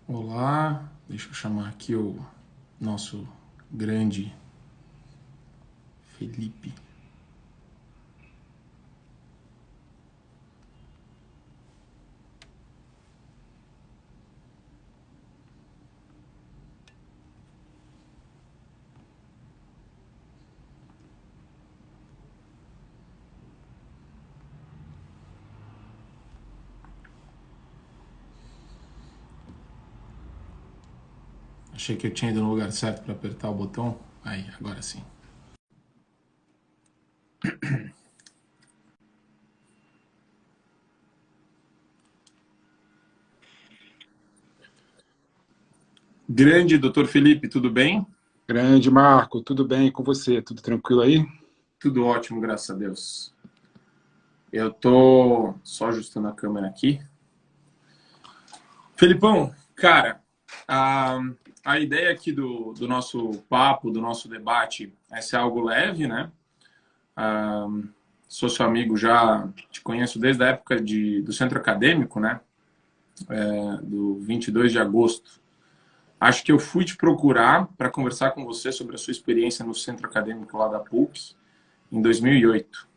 Olá, deixa eu chamar aqui o nosso grande Felipe. Achei que eu tinha ido no lugar certo para apertar o botão. Aí, agora sim. Grande doutor Felipe, tudo bem? Grande Marco, tudo bem com você? Tudo tranquilo aí? Tudo ótimo, graças a Deus. Eu tô só ajustando a câmera aqui. Felipão, cara, a, a ideia aqui do nosso papo, do nosso debate, é ser algo leve, né? Ah, Sou seu amigo já, te conheço desde a época do centro acadêmico, né? Do 22 de agosto. Acho que eu fui te procurar para conversar com você sobre a sua experiência no centro acadêmico lá da PUC em 2008.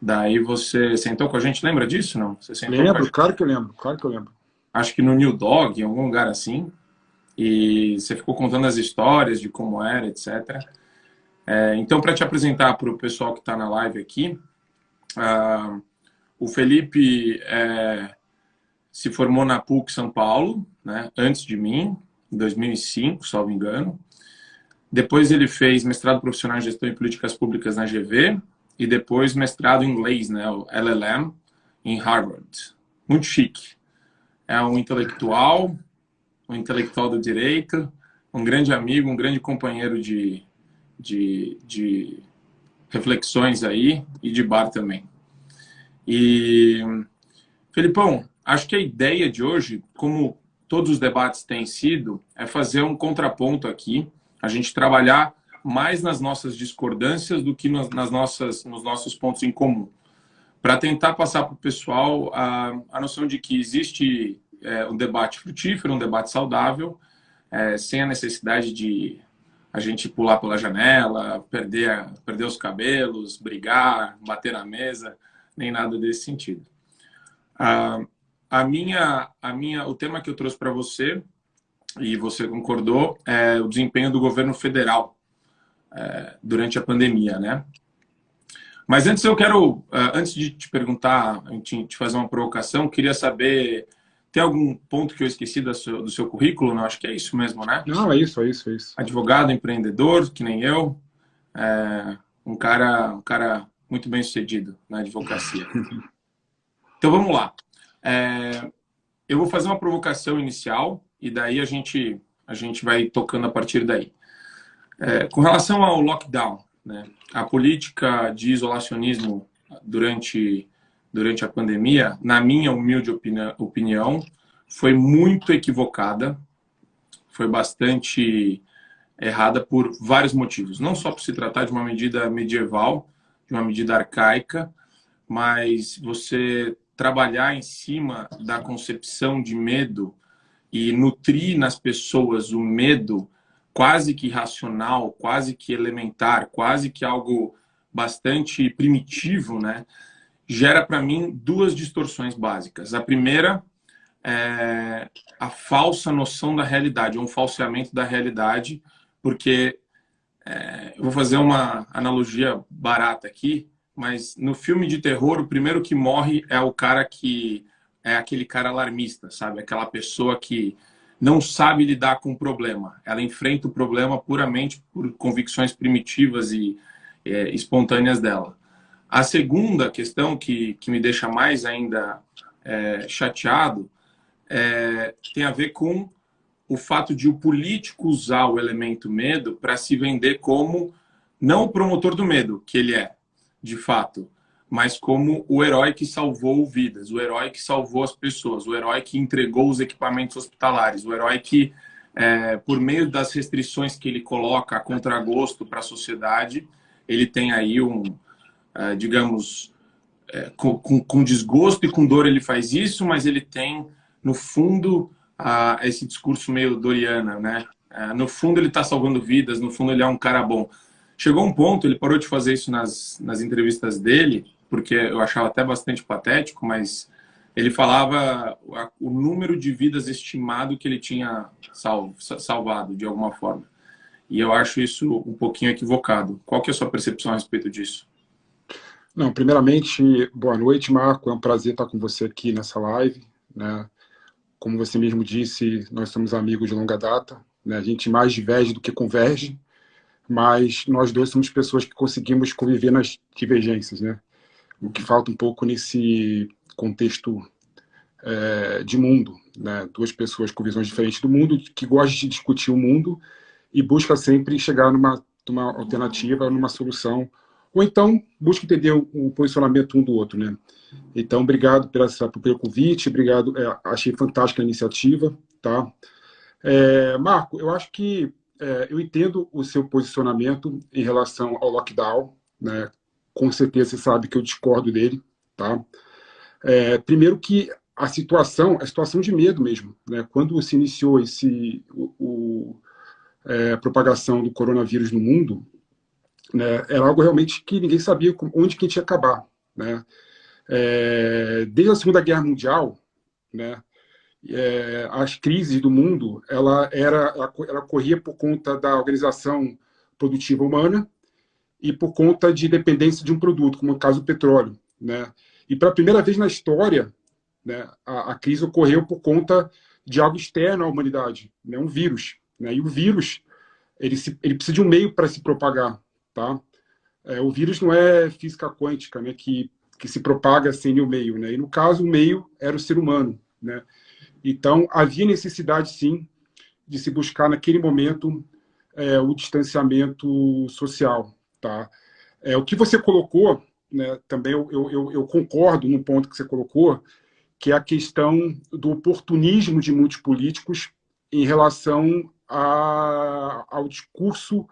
Daí você sentou com a gente, lembra disso, não? Você sentou com a Lembro, gente, claro que eu lembro, claro que eu lembro. acho que no New Dog, em algum lugar assim, e você ficou contando as histórias de como era, etc. Então, para te apresentar para o pessoal que está na live aqui, o Felipe se formou na PUC São Paulo, né, antes de mim, em 2005, salvo engano. Depois ele fez mestrado profissional em gestão e políticas públicas na GV e depois mestrado em inglês, né, o LLM, em Harvard. Muito chique. É um intelectual do direito, um grande amigo, um grande companheiro de reflexões aí e de bar também. E, Felipão, acho que a ideia de hoje, como todos os debates têm sido, é fazer um contraponto aqui, a gente trabalhar mais nas nossas discordâncias do que nos nossos pontos em comum, para tentar passar para o pessoal a noção de que existe um debate frutífero, um debate saudável, sem a necessidade de a gente pular pela janela, perder os cabelos, brigar, bater na mesa, nem nada desse sentido. Ah, o tema que eu trouxe para você, e você concordou, é o desempenho do governo federal durante a pandemia, né? Mas antes antes de te perguntar, te fazer uma provocação, queria saber, tem algum ponto que eu esqueci do seu currículo? Não, acho que é isso mesmo, né? Não, é isso, é isso, é isso. Advogado, empreendedor, que nem eu, um cara muito bem sucedido na advocacia. Então vamos lá. Eu vou fazer uma provocação inicial e daí a gente vai tocando a partir daí. Com relação ao lockdown, né, a política de isolacionismo durante a pandemia, na minha humilde opinião, foi muito equivocada, foi bastante errada por vários motivos. Não só por se tratar de uma medida medieval, de uma medida arcaica, mas você trabalhar em cima da concepção de medo e nutrir nas pessoas o medo quase que racional, quase que elementar, quase que algo bastante primitivo, né? Gera para mim duas distorções básicas. A primeira é a falsa noção da realidade, um falseamento da realidade, porque eu vou fazer uma analogia barata aqui, mas no filme de terror, o primeiro que morre é o cara que é aquele cara alarmista, sabe? Aquela pessoa que não sabe lidar com o problema. Ela enfrenta o problema puramente por convicções primitivas e espontâneas dela. A segunda questão que me deixa mais ainda chateado tem a ver com o fato de o político usar o elemento medo para se vender como não o promotor do medo, que ele é, de fato, mas como o herói que salvou vidas, o herói que salvou as pessoas, o herói que entregou os equipamentos hospitalares, o herói que, por meio das restrições que ele coloca a contragosto para a sociedade, ele tem aí digamos, com desgosto e com dor ele faz isso, mas ele tem, no fundo, a esse discurso meio Doriana, né? No fundo ele está salvando vidas, no fundo ele é um cara bom. Chegou um ponto, ele parou de fazer isso nas entrevistas dele, porque eu achava até bastante patético, mas ele falava o número de vidas estimado que ele tinha salvado, de alguma forma. E eu acho isso um pouquinho equivocado. Qual que é a sua percepção a respeito disso? Não, primeiramente, boa noite, Marco. É um prazer estar com você aqui nessa live, né? Como você mesmo disse, nós somos amigos de longa data, né? A gente mais diverge do que converge, mas nós dois somos pessoas que conseguimos conviver nas divergências, né? O que falta um pouco nesse contexto de mundo, né? Duas pessoas com visões diferentes do mundo, que gostam de discutir o mundo e busca sempre chegar numa alternativa, numa solução, ou então busca entender o posicionamento um do outro, né? Então, obrigado pelo convite, obrigado, achei fantástica a iniciativa, tá? Marco, eu acho que eu entendo o seu posicionamento em relação ao lockdown, né? Com certeza você sabe que eu discordo dele, tá? Primeiro que a situação de medo mesmo, né? Quando se iniciou a propagação do coronavírus no mundo, né? Era algo realmente que ninguém sabia onde que a gente ia acabar, né? Desde a Segunda Guerra Mundial, né? As crises do mundo, ela corria por conta da organização produtiva humana e por conta de dependência de um produto, como no caso do petróleo, né? E pela primeira vez na história, né, a crise ocorreu por conta de algo externo à humanidade, né, um vírus, né? E o vírus ele precisa de um meio para se propagar, tá? O vírus não é física quântica, né, que se propaga sem nenhum meio, né? E no caso o meio era o ser humano, né? Então havia necessidade sim de se buscar naquele momento o distanciamento social, tá? O que você colocou, né, também eu concordo num ponto que você colocou, que é a questão do oportunismo de muitos políticos em relação ao discurso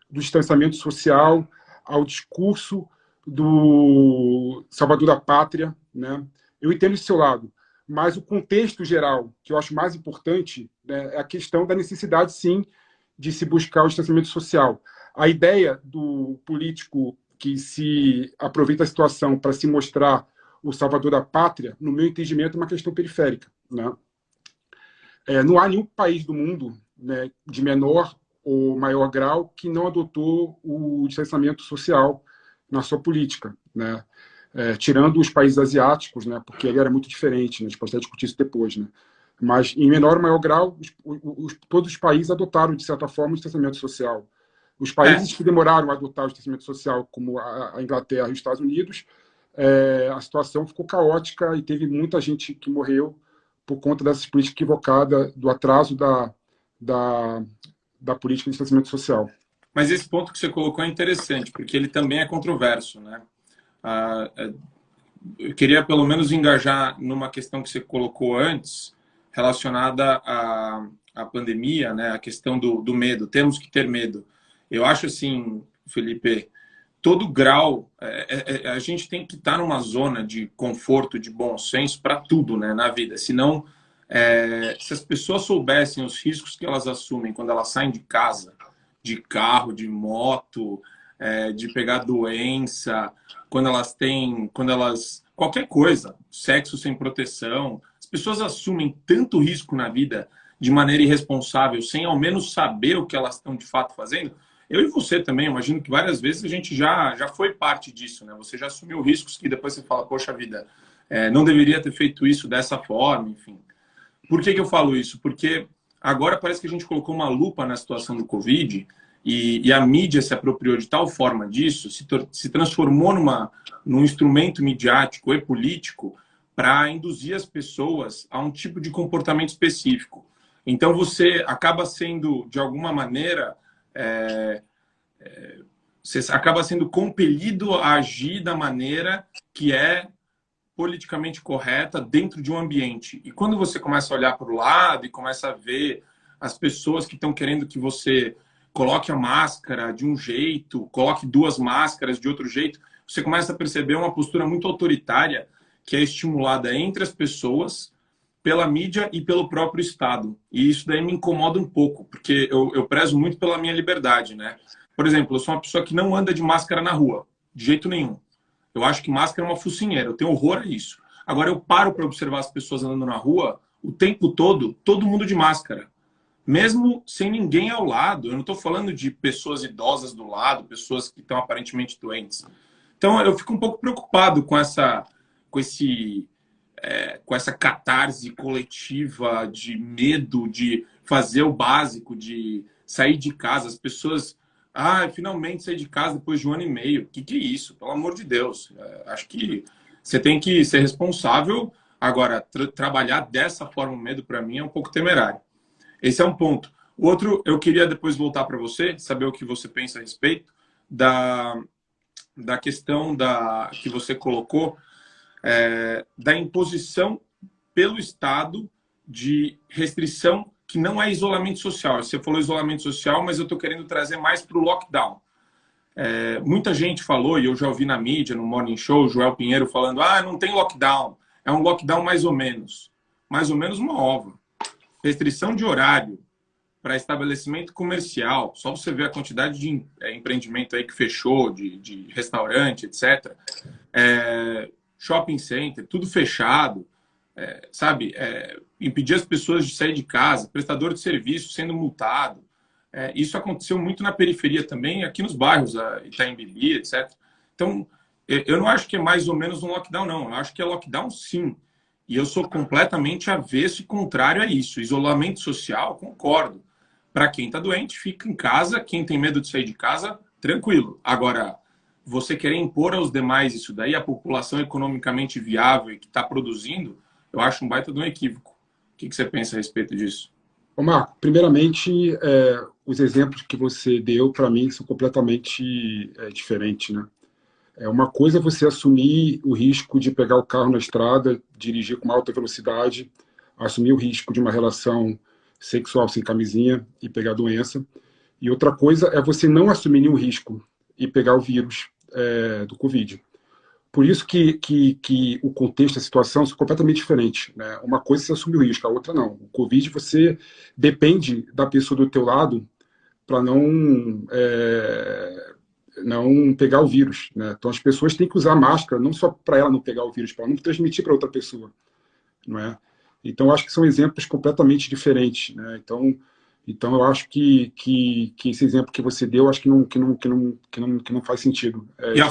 do distanciamento social, ao discurso do salvador da pátria, né? Eu entendo esse seu lado, mas o contexto geral, que eu acho mais importante, né, é a questão da necessidade, sim, de se buscar o distanciamento social. A ideia do político que se aproveita a situação para se mostrar o salvador da pátria, no meu entendimento, é uma questão periférica, né? Não há nenhum país do mundo, né, de menor ou maior grau que não adotou o distanciamento social na sua política, né? Tirando os países asiáticos, né, porque ele era muito diferente, né? A gente pode até discutir isso depois, né? Mas, em menor ou maior grau, todos os países adotaram, de certa forma, o distanciamento social. Os países que demoraram a adotar o distanciamento social, como a Inglaterra e os Estados Unidos, a situação ficou caótica e teve muita gente que morreu por conta dessas políticas equivocadas, do atraso da política de distanciamento social. Mas esse ponto que você colocou é interessante, porque ele também é controverso, né? Eu queria pelo menos engajar numa questão que você colocou antes, relacionada à pandemia, né? A questão do medo. Temos que ter medo. Eu acho assim, Felipe, todo grau, a gente tem que estar numa zona de conforto, de bom senso para tudo, né, na vida. Senão, se as pessoas soubessem os riscos que elas assumem quando elas saem de casa, de carro, de moto, de pegar doença, quando elas, qualquer coisa, sexo sem proteção, as pessoas assumem tanto risco na vida de maneira irresponsável, sem ao menos saber o que elas estão de fato fazendo. Eu e você também, imagino que várias vezes a gente já foi parte disso, né? Você já assumiu riscos que depois você fala, poxa vida, não deveria ter feito isso dessa forma, enfim. Por que eu falo isso? Porque agora parece que a gente colocou uma lupa na situação do Covid e a mídia se apropriou de tal forma disso, se transformou num instrumento midiático e político para induzir as pessoas a um tipo de comportamento específico. Então você acaba sendo, de alguma maneira, você acaba sendo compelido a agir da maneira que é politicamente correta dentro de um ambiente. E quando você começa a olhar para o lado e começa a ver as pessoas que estão querendo que você coloque a máscara de um jeito, coloque duas máscaras de outro jeito, você começa a perceber uma postura muito autoritária que é estimulada entre as pessoas pela mídia e pelo próprio Estado. E isso daí me incomoda um pouco, porque eu prezo muito pela minha liberdade, né? Por exemplo, eu sou uma pessoa que não anda de máscara na rua, de jeito nenhum. Eu acho que máscara é uma focinheira, eu tenho horror a isso. Agora, eu paro para observar as pessoas andando na rua o tempo todo, todo mundo de máscara. Mesmo sem ninguém ao lado. Eu não estou falando de pessoas idosas do lado, pessoas que estão aparentemente doentes. Então, eu fico um pouco preocupado com essa catarse coletiva de medo de fazer o básico, de sair de casa. As pessoas, finalmente saí de casa depois de 1 ano e meio. O que é isso? Pelo amor de Deus. Acho que você tem que ser responsável. Agora, trabalhar dessa forma o medo, para mim, é um pouco temerário. Esse é um ponto. O outro, eu queria depois voltar para você, saber o que você pensa a respeito da questão que você colocou, da imposição pelo Estado de restrição que não é isolamento social. Você falou isolamento social, mas eu estou querendo trazer mais para o lockdown. Muita gente falou, e eu já ouvi na mídia, no Morning Show, Joel Pinheiro falando, não tem lockdown, é um lockdown mais ou menos. Mais ou menos uma ova. Restrição de horário para estabelecimento comercial, só você ver a quantidade de empreendimento aí que fechou, de restaurante, etc. Shopping center, tudo fechado, sabe? Impedir as pessoas de sair de casa, prestador de serviço sendo multado. Isso aconteceu muito na periferia também, aqui nos bairros, Itaim Bibi, etc. Então, eu não acho que é mais ou menos um lockdown, não. Eu acho que é lockdown, sim. E eu sou completamente avesso e contrário a isso. Isolamento social, concordo. Para quem está doente, fica em casa. Quem tem medo de sair de casa, tranquilo. Agora, você querer impor aos demais isso daí, a população economicamente viável e que está produzindo, eu acho um baita de um equívoco. O que você pensa a respeito disso? Ô Marco, primeiramente, os exemplos que você deu, para mim, são completamente diferentes, né? Uma coisa é você assumir o risco de pegar o carro na estrada, dirigir com uma alta velocidade, assumir o risco de uma relação sexual sem camisinha e pegar doença. E outra coisa é você não assumir nenhum risco e pegar o vírus do Covid. Por isso que o contexto, a situação são completamente diferentes, né? Uma coisa é você assumir o risco, a outra não. O Covid, você depende da pessoa do teu lado para não pegar o vírus, né? Então as pessoas têm que usar máscara, não só para ela não pegar o vírus, para não transmitir para outra pessoa, não é? Então eu acho que são exemplos completamente diferentes, né? Então eu acho que esse exemplo que você deu, acho que não faz sentido. E a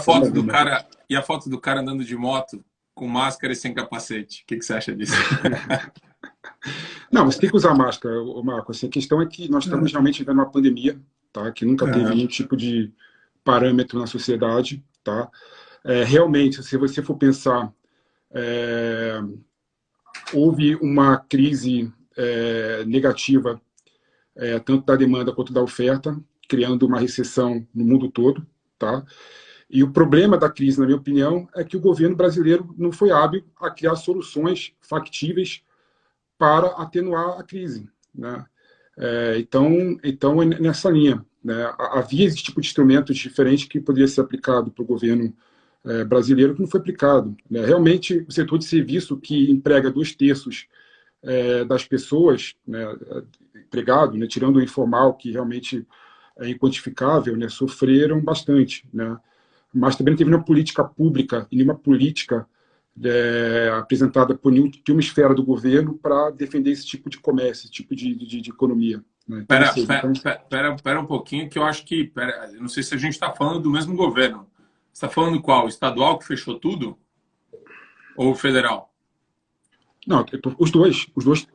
foto do cara andando de moto com máscara e sem capacete, o que você acha disso? Não, você tem que usar máscara, Marco. Assim, a questão é que nós estamos realmente vivendo uma pandemia, tá? Que nunca teve nenhum tipo de parâmetro na sociedade, tá? Realmente, se você for pensar, houve uma crise negativa, tanto da demanda quanto da oferta, criando uma recessão no mundo todo, tá? E o problema da crise, na minha opinião, é que o governo brasileiro não foi hábil a criar soluções factíveis para atenuar a crise, né? Então é nessa linha, né? Havia esse tipo de instrumentos diferentes que poderia ser aplicado para o governo brasileiro, que não foi aplicado, né? Realmente, o setor de serviço, que emprega 2/3 das pessoas, né, empregado, né, tirando o informal, que realmente é inquantificável, né, sofreram bastante, né? Mas também não teve nenhuma política pública e nenhuma política apresentada por nenhuma esfera do governo para defender esse tipo de comércio, esse tipo de economia, né? Então, Pera um pouquinho, que eu acho que... eu não sei se a gente está falando do mesmo governo. Você está falando qual? O estadual que fechou tudo? Ou o federal? Não, os dois.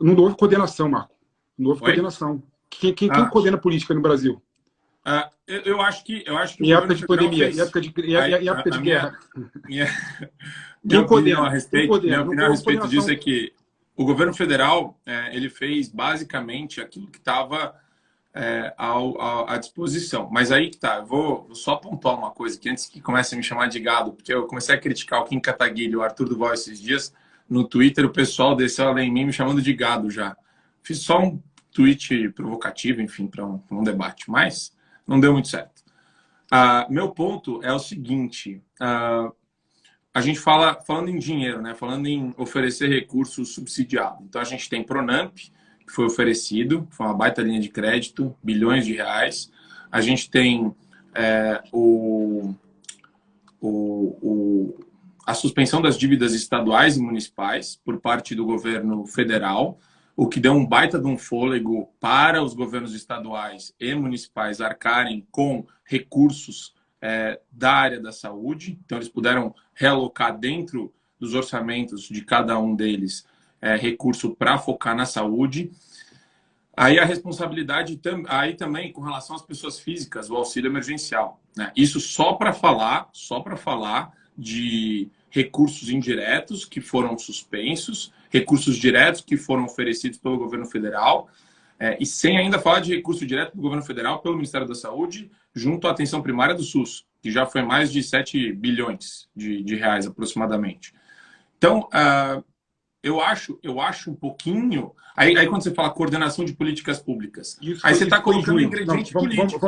Não houve coordenação, Marco. Não houve coordenação. Quem coordena a política no Brasil? Eu acho que em época de pandemia, em época de guerra. Minha opinião a respeito disso é que o governo federal ele fez basicamente aquilo que estava à disposição. Mas aí que tá, eu vou só pontuar uma coisa, que antes que comece a me chamar de gado, porque eu comecei a criticar o Kim Kataguiri e o Arthur Duval esses dias no Twitter, o pessoal desceu além de mim me chamando de gado já. Fiz só um tweet provocativo, enfim, para um debate, mas não deu muito certo. Meu ponto é o seguinte, a gente falando em dinheiro, né? Falando em oferecer recursos subsidiados. Então, a gente tem Pronamp, que foi oferecido, foi uma baita linha de crédito, bilhões de reais. A gente tem a suspensão das dívidas estaduais e municipais por parte do governo federal, o que deu um baita de um fôlego para os governos estaduais e municipais arcarem com recursos da área da saúde. Então, eles puderam realocar dentro dos orçamentos de cada um deles recurso para focar na saúde. Aí a responsabilidade aí também com relação às pessoas físicas, o auxílio emergencial, né? Isso só para falar de recursos indiretos que foram suspensos, recursos diretos que foram oferecidos pelo governo federal, e sem ainda falar de recurso direto do governo federal pelo Ministério da Saúde, junto à atenção primária do SUS, que já foi mais de 7 bilhões de reais aproximadamente. Então, eu acho um pouquinho... Aí quando você fala coordenação de políticas públicas, aí você está colocando ingrediente político.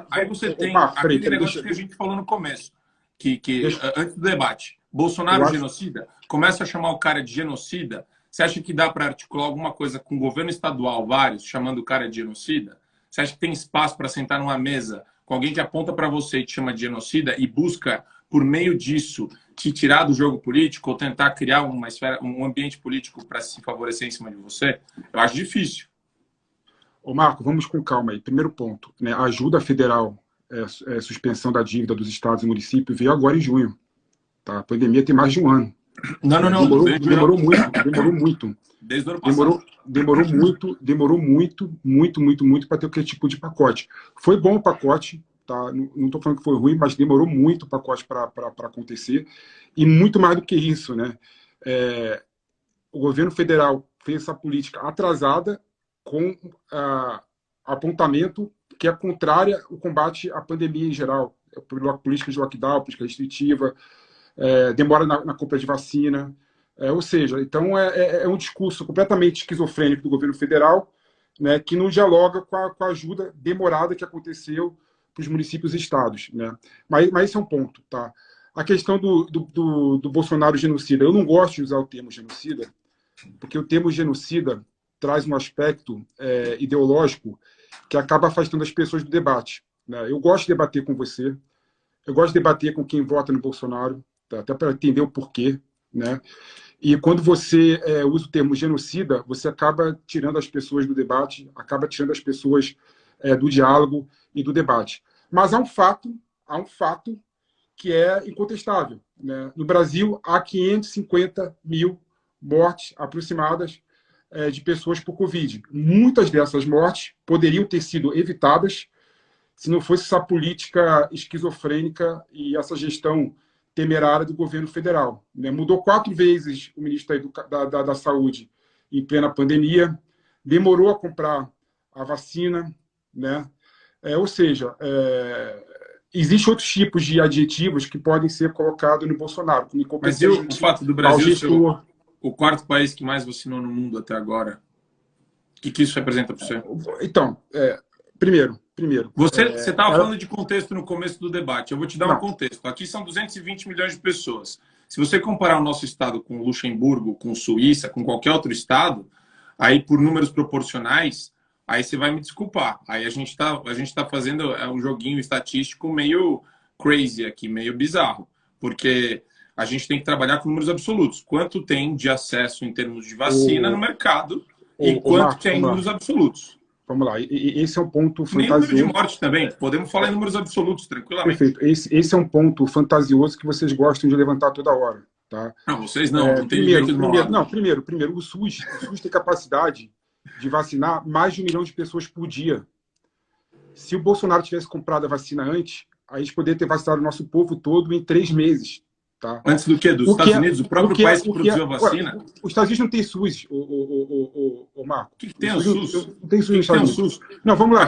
Aí você tem aquele negócio que a gente falou no começo, antes do debate. Bolsonaro genocida, começa a chamar o cara de genocida. Você acha que dá para articular alguma coisa com o governo estadual, vários, chamando o cara de genocida? Você acha que tem espaço para sentar numa mesa com alguém que aponta para você e te chama de genocida e busca, por meio disso, te tirar do jogo político ou tentar criar um ambiente político para se favorecer em cima de você? Eu acho difícil. Ô Marco, vamos com calma aí. Primeiro ponto, né? A ajuda federal, suspensão da dívida dos estados e municípios, veio agora em junho. Tá? A pandemia tem mais de um ano. Não. Demorou muito. Desde o ano passado. Demorou muito para ter aquele tipo de pacote. Foi bom o pacote, tá? Não estou falando que foi ruim, mas demorou muito o pacote para acontecer. E muito mais do que isso, né? O governo federal fez essa política atrasada com apontamento que é contrária ao combate à pandemia em geral. Política de lockdown, política restritiva, demora na compra de vacina. Ou seja, então é um discurso completamente esquizofrênico do governo federal, né, que não dialoga com a ajuda demorada que aconteceu para os municípios e estados. Né? Mas esse é um ponto. Tá? A questão do Bolsonaro genocida. Eu não gosto de usar o termo genocida, porque o termo genocida traz um aspecto ideológico que acaba afastando as pessoas do debate. Né? Eu gosto de debater com você, eu gosto de debater com quem vota no Bolsonaro, tá? Até para entender o porquê. Né? E quando você usa o termo genocida, você acaba tirando as pessoas do debate, acaba tirando as pessoas do diálogo e do debate. Mas há um fato que é incontestável. Né? No Brasil, há 550 mil mortes aproximadas de pessoas por Covid. Muitas dessas mortes poderiam ter sido evitadas se não fosse essa política esquizofrênica e essa gestão temerária do governo federal. Né? Mudou 4 vezes o ministro da Saúde em plena pandemia, demorou a comprar a vacina, né? Ou seja, existem outros tipos de adjetivos que podem ser colocados no Bolsonaro. Mas o fato do Brasil ser o 4º país que mais vacinou no mundo até agora, o que isso representa para você? Então, primeiro. Você estava falando de contexto no começo do debate. Eu vou te dar um contexto. Aqui são 220 milhões de pessoas. Se você comparar o nosso estado com Luxemburgo, com Suíça, com qualquer outro estado, aí por números proporcionais, aí você vai me desculpar. Aí a gente tá fazendo um joguinho estatístico meio crazy aqui, meio bizarro. Porque a gente tem que trabalhar com números absolutos. Quanto tem de acesso em termos de vacina no mercado e quanto tem em números absolutos. Vamos lá, esse é um ponto fantasioso. Nem número de morte também, podemos falar em números absolutos, tranquilamente. Perfeito, esse é um ponto fantasioso que vocês gostam de levantar toda hora. Tá? Não, vocês não tem jeito do meu lado. Primeiro, o SUS tem capacidade de vacinar mais de 1 milhão de pessoas por dia. Se o Bolsonaro tivesse comprado a vacina antes, a gente poderia ter vacinado o nosso povo todo em 3 meses. Tá? Antes do quê? Dos Estados Unidos? O próprio país que produziu a vacina? Os Estados Unidos não tem SUS, Marco. O que tem o SUS? Não tem SUS nos Estados Unidos. Não, vamos lá.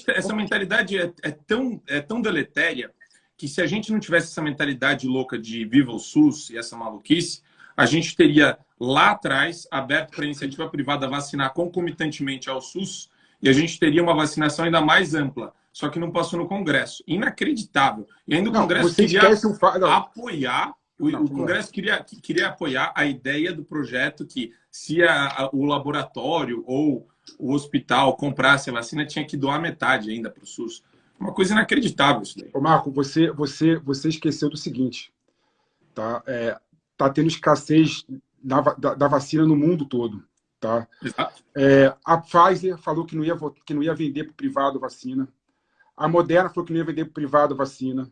Essa mentalidade é tão deletéria que se a gente não tivesse essa mentalidade louca de viva o SUS e essa maluquice, a gente teria lá atrás aberto para a iniciativa privada vacinar concomitantemente ao SUS e a gente teria uma vacinação ainda mais ampla só que não passou no Congresso. Inacreditável. E ainda o Não, Congresso você queria esquece apoiar, Não, o vamos lá. Congresso queria apoiar a ideia do projeto que se o laboratório ou o hospital comprasse a vacina, tinha que doar metade ainda para o SUS. Uma coisa inacreditável isso daí. Ô, Marco, você esqueceu do seguinte, tá? Tá tendo escassez da vacina no mundo todo, tá? Exato. A Pfizer falou que não ia vender para o privado vacina. A Moderna falou que não ia vender para o privado vacina.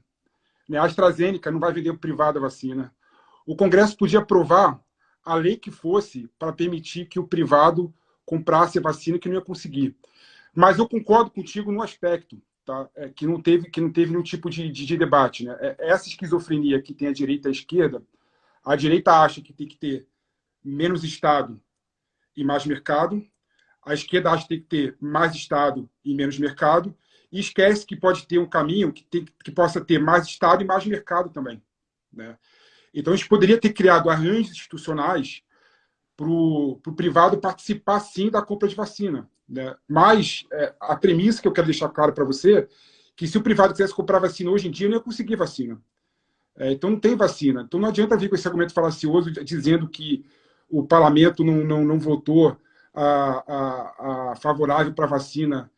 A AstraZeneca não vai vender para o privado a vacina. O Congresso podia aprovar a lei que fosse para permitir que o privado comprasse a vacina, que não ia conseguir. Mas eu concordo contigo no aspecto, tá? Que não teve nenhum tipo de debate. Né? Essa esquizofrenia que tem a direita e a esquerda, a direita acha que tem que ter menos Estado e mais mercado, a esquerda acha que tem que ter mais Estado e menos mercado, e esquece que pode ter um caminho que possa ter mais Estado e mais mercado também. Né? Então, a gente poderia ter criado arranjos institucionais para o privado participar, sim, da compra de vacina. Né? Mas a premissa que eu quero deixar claro para você que se o privado quisesse comprar vacina hoje em dia, não ia conseguir vacina. Então, não tem vacina. Então, não adianta vir com esse argumento falacioso dizendo que o parlamento não votou a favorável para a vacina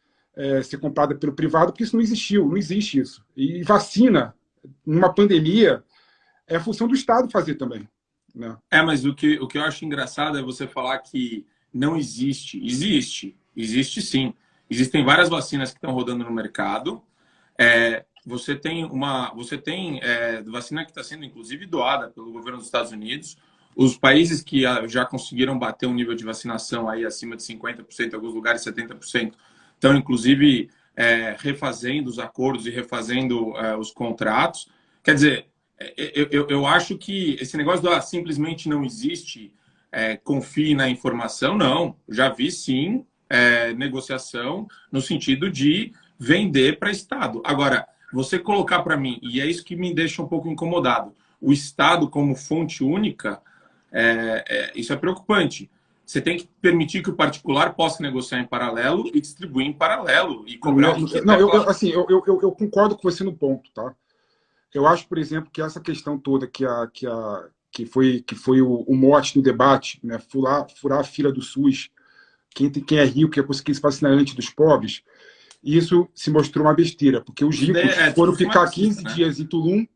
ser comprada pelo privado, porque isso não existiu, não existe isso. E vacina, numa pandemia, é a função do Estado fazer também. Né? Mas o que eu acho engraçado é você falar que não existe. Existe. Existe sim. Existem várias vacinas que estão rodando no mercado. Você tem vacina que está sendo, inclusive, doada pelo governo dos Estados Unidos. Os países que já conseguiram bater um nível de vacinação aí acima de 50%, em alguns lugares 70%, estão, inclusive, refazendo os acordos e refazendo os contratos. Quer dizer, eu acho que esse negócio do simplesmente não existe, confie na informação, não. Já vi, sim, negociação no sentido de vender para Estado. Agora, você colocar para mim, e é isso que me deixa um pouco incomodado, o Estado como fonte única, isso é preocupante. Você tem que permitir que o particular possa negociar em paralelo e distribuir em paralelo e cobrar o que Não, der pela... assim, eu concordo com você no ponto, tá? Eu acho, por exemplo, que essa questão toda que foi o mote do debate, né? Furar a fila do SUS, quem é rico quer conseguir se vacinar antes dos pobres, isso se mostrou uma besteira, porque os ricos foram ficar 15 dias em Tulum,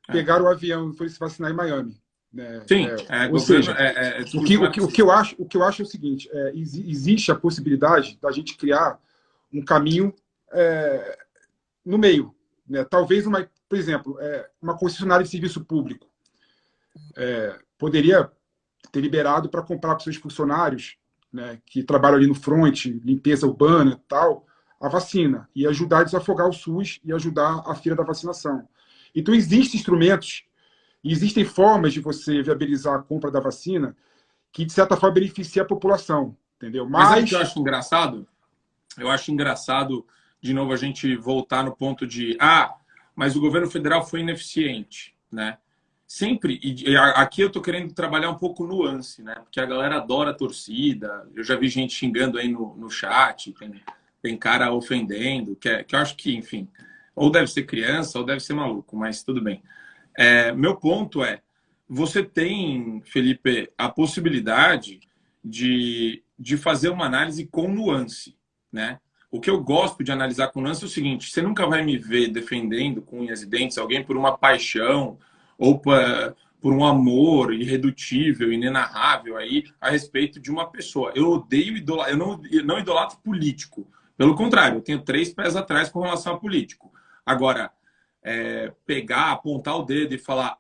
pegaram o avião e foram se vacinar em Miami. Né? Sim, Ou seja, o que eu acho é o seguinte: existe a possibilidade da gente criar um caminho no meio. Né? Talvez, por exemplo, uma concessionária de serviço público poderia ter liberado para comprar para seus funcionários, né, que trabalham ali no front, limpeza urbana e tal, a vacina, e ajudar a desafogar o SUS e ajudar a fila da vacinação. Então, existem instrumentos, existem formas de você viabilizar a compra da vacina que, de certa forma, beneficia a população, entendeu? Mas sabe o que eu acho engraçado? Eu acho engraçado, de novo, a gente voltar no ponto de mas o governo federal foi ineficiente, né? Sempre, e aqui eu tô querendo trabalhar um pouco nuance, né? Porque a galera adora a torcida, eu já vi gente xingando aí no chat, tem cara ofendendo, que eu acho que, enfim, ou deve ser criança ou deve ser maluco, mas tudo bem. Meu ponto você tem, Felipe, a possibilidade de fazer uma análise com nuance, né? O que eu gosto de analisar com nuance é o seguinte: você nunca vai me ver defendendo com unhas e dentes alguém por uma paixão ou por um amor irredutível, inenarrável aí a respeito de uma pessoa. Eu odeio eu não idolatro político. Pelo contrário, eu tenho 3 pés atrás com relação a político. Agora, pegar, apontar o dedo e falar,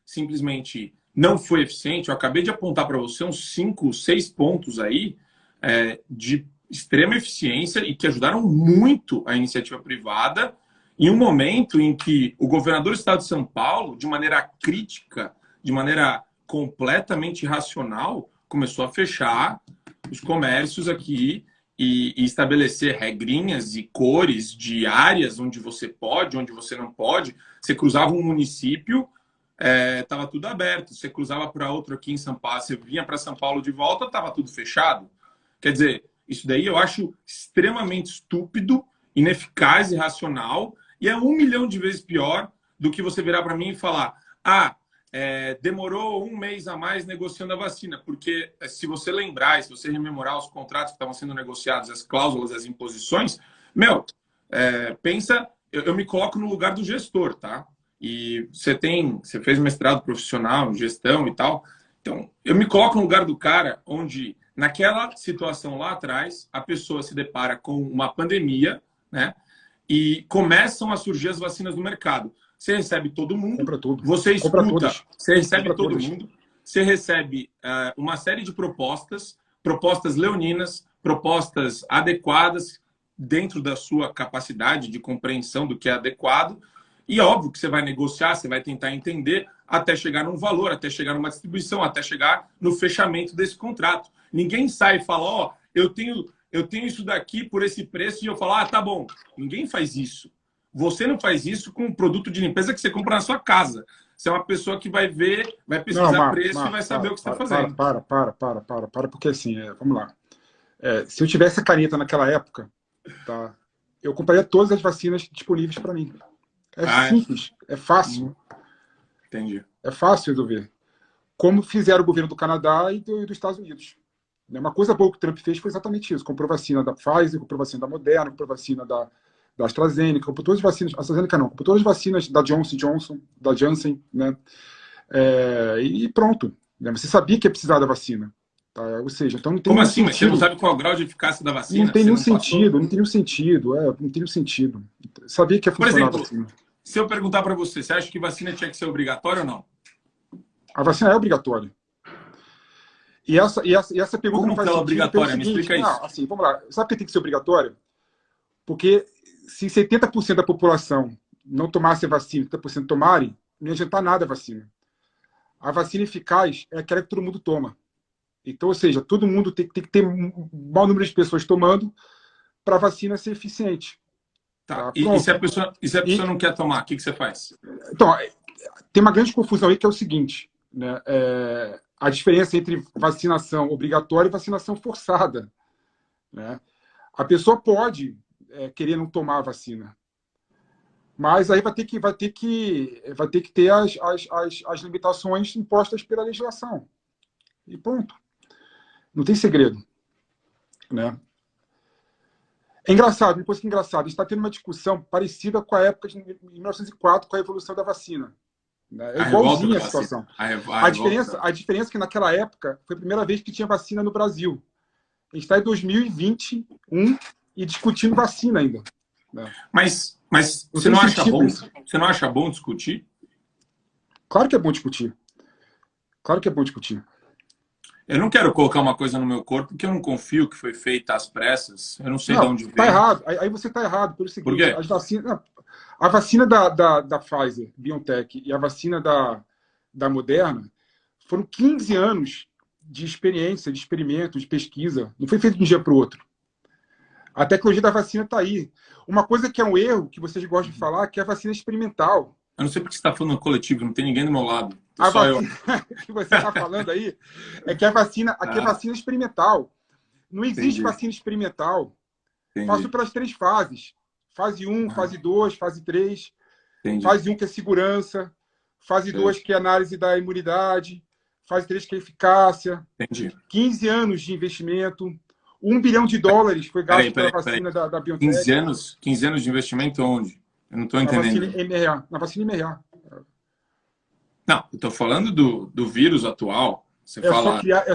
simplesmente não foi eficiente, eu acabei de apontar para você uns 5, 6 pontos aí de extrema eficiência e que ajudaram muito a iniciativa privada em um momento em que o governador do estado de São Paulo, de maneira crítica, de maneira completamente irracional, começou a fechar os comércios aqui e estabelecer regrinhas e cores de áreas onde você pode, onde você não pode. Você cruzava um município, estava tudo aberto. Você cruzava para outro aqui em São Paulo, você vinha para São Paulo de volta, estava tudo fechado. Quer dizer, isso daí eu acho extremamente estúpido ineficaz, irracional, e é 1 milhão de vezes pior do que você virar para mim e falar: ah, demorou 1 mês a mais negociando a vacina, porque se você lembrar, se você rememorar os contratos que estavam sendo negociados, as cláusulas, as imposições, meu, pensa, eu me coloco no lugar do gestor, tá? E você fez mestrado profissional em gestão e tal, então eu me coloco no lugar do cara onde, naquela situação lá atrás, a pessoa se depara com uma pandemia, né? E começam a surgir as vacinas no mercado. Você recebe todo mundo, Compra tudo. você escuta, você recebe Compra todo todas. mundo, você recebe uma série de propostas, propostas leoninas, propostas adequadas dentro da sua capacidade de compreensão do que é adequado. E óbvio que você vai negociar, você vai tentar entender até chegar num valor, até chegar numa distribuição, até chegar no fechamento desse contrato. Ninguém sai e fala: ó, eu tenho isso daqui por esse preço, e eu falo: ah, tá bom. Ninguém faz isso. Você não faz isso com um produto de limpeza que você compra na sua casa. Você é uma pessoa que vai ver, vai pesquisar preço e vai saber o que você está fazendo. Para, porque assim, vamos lá. Se eu tivesse a caneta naquela época, tá, eu compraria todas as vacinas disponíveis para mim. Simples, é fácil. Entendi. É fácil resolver. Como fizeram o governo do Canadá e dos Estados Unidos. Uma coisa boa que o Trump fez foi exatamente isso. Comprou vacina da Pfizer, comprou vacina da Moderna, comprou vacina da AstraZeneca, comprou todas as vacinas. AstraZeneca não, comprou todas as vacinas da Johnson, da Janssen, né? E pronto. Né? Você sabia que ia precisar da vacina. Tá? Ou seja, então não tem. Como assim? Mas você não sabe qual é o grau de eficácia da vacina? Não tem nenhum sentido, não tem nenhum sentido. Não tem nenhum sentido. Sabia que ia funcionar. Por exemplo, se eu perguntar para você, você acha que vacina tinha que ser obrigatória ou não? A vacina é obrigatória. E essa pergunta como não faz que ela é sentido. obrigatória? Me explica isso. Não, assim, vamos lá. Sabe por que tem que ser obrigatório? Porque se 70% da população não tomasse a vacina, 30% tomarem, não ia adiantar nada a vacina. A vacina eficaz é aquela que todo mundo toma. Então, ou seja, todo mundo tem que ter um bom número de pessoas tomando para a vacina ser eficiente. Tá. E se a pessoa não quer tomar, o que você faz? Então, tem uma grande confusão aí que é o seguinte, né? A diferença entre vacinação obrigatória e vacinação forçada. Né? A pessoa pode querer não tomar a vacina, mas aí vai ter que ter as limitações impostas pela legislação. E ponto. Não tem segredo. Né? É engraçado, uma coisa que é engraçada, a gente está tendo uma discussão parecida com a época de 1904, com a evolução da vacina. É igualzinha a situação. A diferença é que naquela época foi a primeira vez que tinha vacina no Brasil. A gente está em 2021 e discutindo vacina ainda. Né? Mas você não acha bom discutir? Claro que é bom discutir. Claro que é bom discutir. Eu não quero colocar uma coisa no meu corpo que eu não confio que foi feita às pressas. Eu não sei de onde veio. Está errado. Aí você está errado pelo seguinte. Por quê? A vacina da Pfizer, BioNTech, e a vacina da Moderna foram 15 anos de experiência, de experimento, de pesquisa. Não foi feito de um dia para o outro. A tecnologia da vacina está aí. Uma coisa que é um erro, que vocês gostam de falar, que é a vacina experimental. Eu não sei porque você está falando coletivo, não tem ninguém do meu lado. A vacina que você está falando aí é que a vacina aqui é vacina experimental. Não existe vacina experimental. Passou pelas 3 fases. Fase 1, fase 2, fase 3. Fase 1 que é segurança. Fase 2 que é análise da imunidade. Fase 3 que é eficácia. 15 anos de investimento. $1 bilhão foi gasto pela vacina da BioNTech. 15 anos de investimento onde? Eu não estou entendendo. Na vacina MRA. Não, eu estou falando do vírus atual. É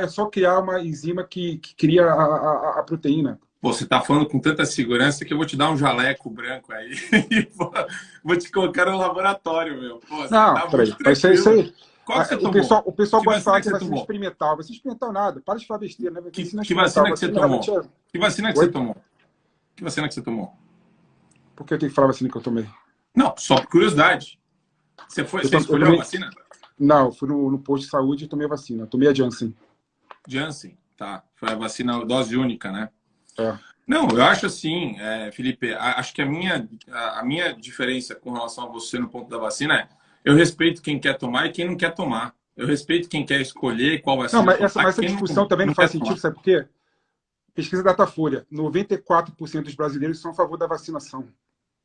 só criar uma enzima que cria a proteína. Pô, você está falando com tanta segurança que eu vou te dar um jaleco branco aí e vou te colocar no laboratório, meu. Pô, não, peraí. Isso aí. Qual que você tomou? O pessoal gosta de falar que é vacina experimental. Vacina experimental nada. Para de falar besteira. Né? Que vacina que você tomou? Que vacina que você tomou? Que vacina que você tomou? Por que eu tenho que falar a vacina que eu tomei? Não, só por curiosidade. Você escolheu a vacina? Não, eu fui no posto de saúde e tomei a vacina. Eu tomei a Janssen. Janssen, tá. Foi a vacina dose única, né? É. Não, eu acho assim, Felipe, acho que a minha diferença com relação a você no ponto da vacina é eu respeito quem quer tomar e quem não quer tomar. Eu respeito quem quer escolher qual vacina. Não, mas essa discussão também não faz sentido, sabe por quê? pesquisa Datafolha, 94% dos brasileiros são a favor da vacinação.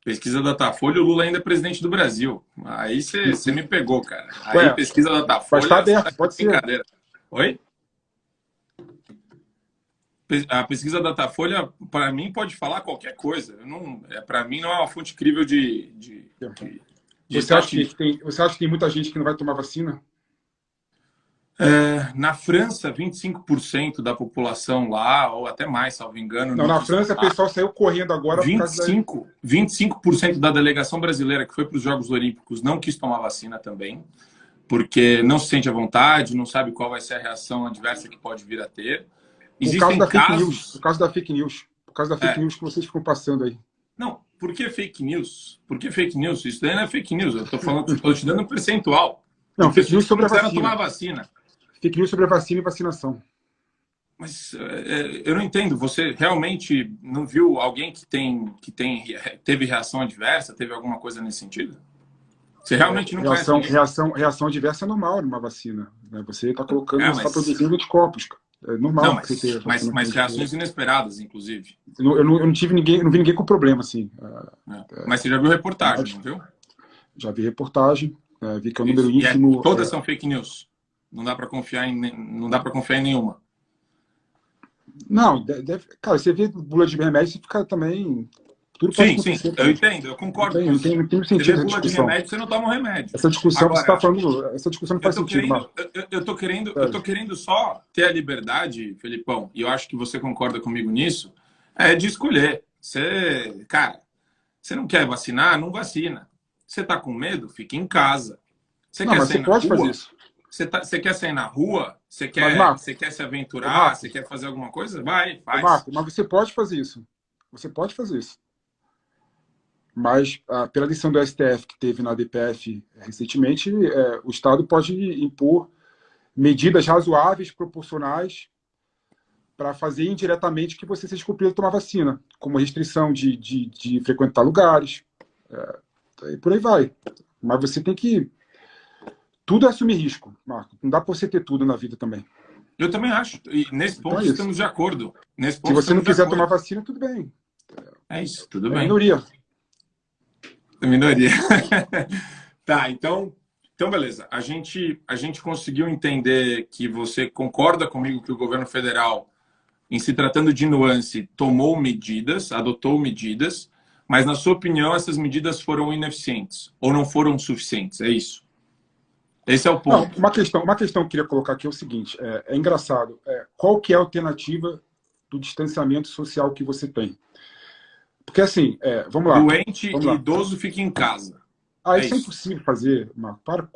Pesquisa Datafolha, o Lula ainda é presidente do Brasil. Aí você me pegou, cara. Aí Ué, pesquisa mas está Datafolha, você tá aberto, com pode ser. brincadeira. Oi? A pesquisa Datafolha, para mim, pode falar qualquer coisa. Para mim, não é uma fonte crível de Você acha estatística. você acha que tem muita gente que não vai tomar vacina? Na França, 25% da população lá, ou até mais, salvo engano, Não, não na quis França, o tomar. pessoal saiu correndo agora por causa da... 25% da delegação brasileira que foi para os Jogos Olímpicos não quis tomar vacina também, porque não se sente à vontade, não sabe qual vai ser a reação adversa que pode vir a ter. Por causa Existem da fake news. casos... Por causa da fake news. Por causa da fake news que vocês ficam passando aí. Não, por que fake news? Por que fake news? Isso daí não é fake news. Eu estou te dando um percentual. Não, fake news sobre a quiseram vacina. tomar a vacina. Fake news sobre a vacina e vacinação. Mas eu não entendo. Você realmente não viu alguém que teve reação adversa, teve alguma coisa nesse sentido? Você realmente não conhece ninguém? Reação adversa é normal numa vacina. Né? Você está colocando, você está produzindo anticorpos. É normal não, você ter. Mas reações inesperadas, inclusive. Eu não tive ninguém, não vi ninguém com problema, assim. Mas você já viu reportagem, não viu? Já vi reportagem, vi que é um número ínfimo. Todas são fake news. Não dá para confiar em nenhuma. Não, cara, você vê bula de remédio, você fica também. Tudo pode acontecer. Sim, eu entendo, eu concordo. Não tem sentido essa bula discussão. De remédio, você não toma um remédio. Essa discussão Agora, que você está falando, essa discussão não faz sentido, Marco. Eu tô querendo só ter a liberdade, Felipão, e eu acho que você concorda comigo nisso, de escolher. Cara, você não quer vacinar? Não vacina. Você tá com medo? Fica em casa. Mas você pode fazer isso. Você quer sair na rua? Você quer se aventurar? Você quer fazer alguma coisa? Vai, faz. Marco, mas você pode fazer isso. Você pode fazer isso. Mas, pela decisão do STF que teve na DPF recentemente, o Estado pode impor medidas razoáveis, proporcionais, para fazer indiretamente que você seja compelido a tomar vacina, como restrição de frequentar lugares, e por aí vai. Mas você tem que... Tudo é assumir risco, Marco. Não dá para você ter tudo na vida também. Eu também acho. E nesse ponto estamos de acordo. Se você não quiser tomar vacina, tudo bem. É isso, tudo bem. Minoria. Minoria. Tá, então beleza. A gente conseguiu entender que você concorda comigo que o governo federal, em se tratando de nuance, adotou medidas, mas, na sua opinião, essas medidas foram ineficientes ou não foram suficientes, é isso? Esse é o ponto. Não, uma questão que eu queria colocar aqui é o seguinte, é engraçado, qual que é a alternativa do distanciamento social que você tem? Porque assim, vamos lá. Doente e idoso fica em casa. Isso é impossível fazer, Marco. Para.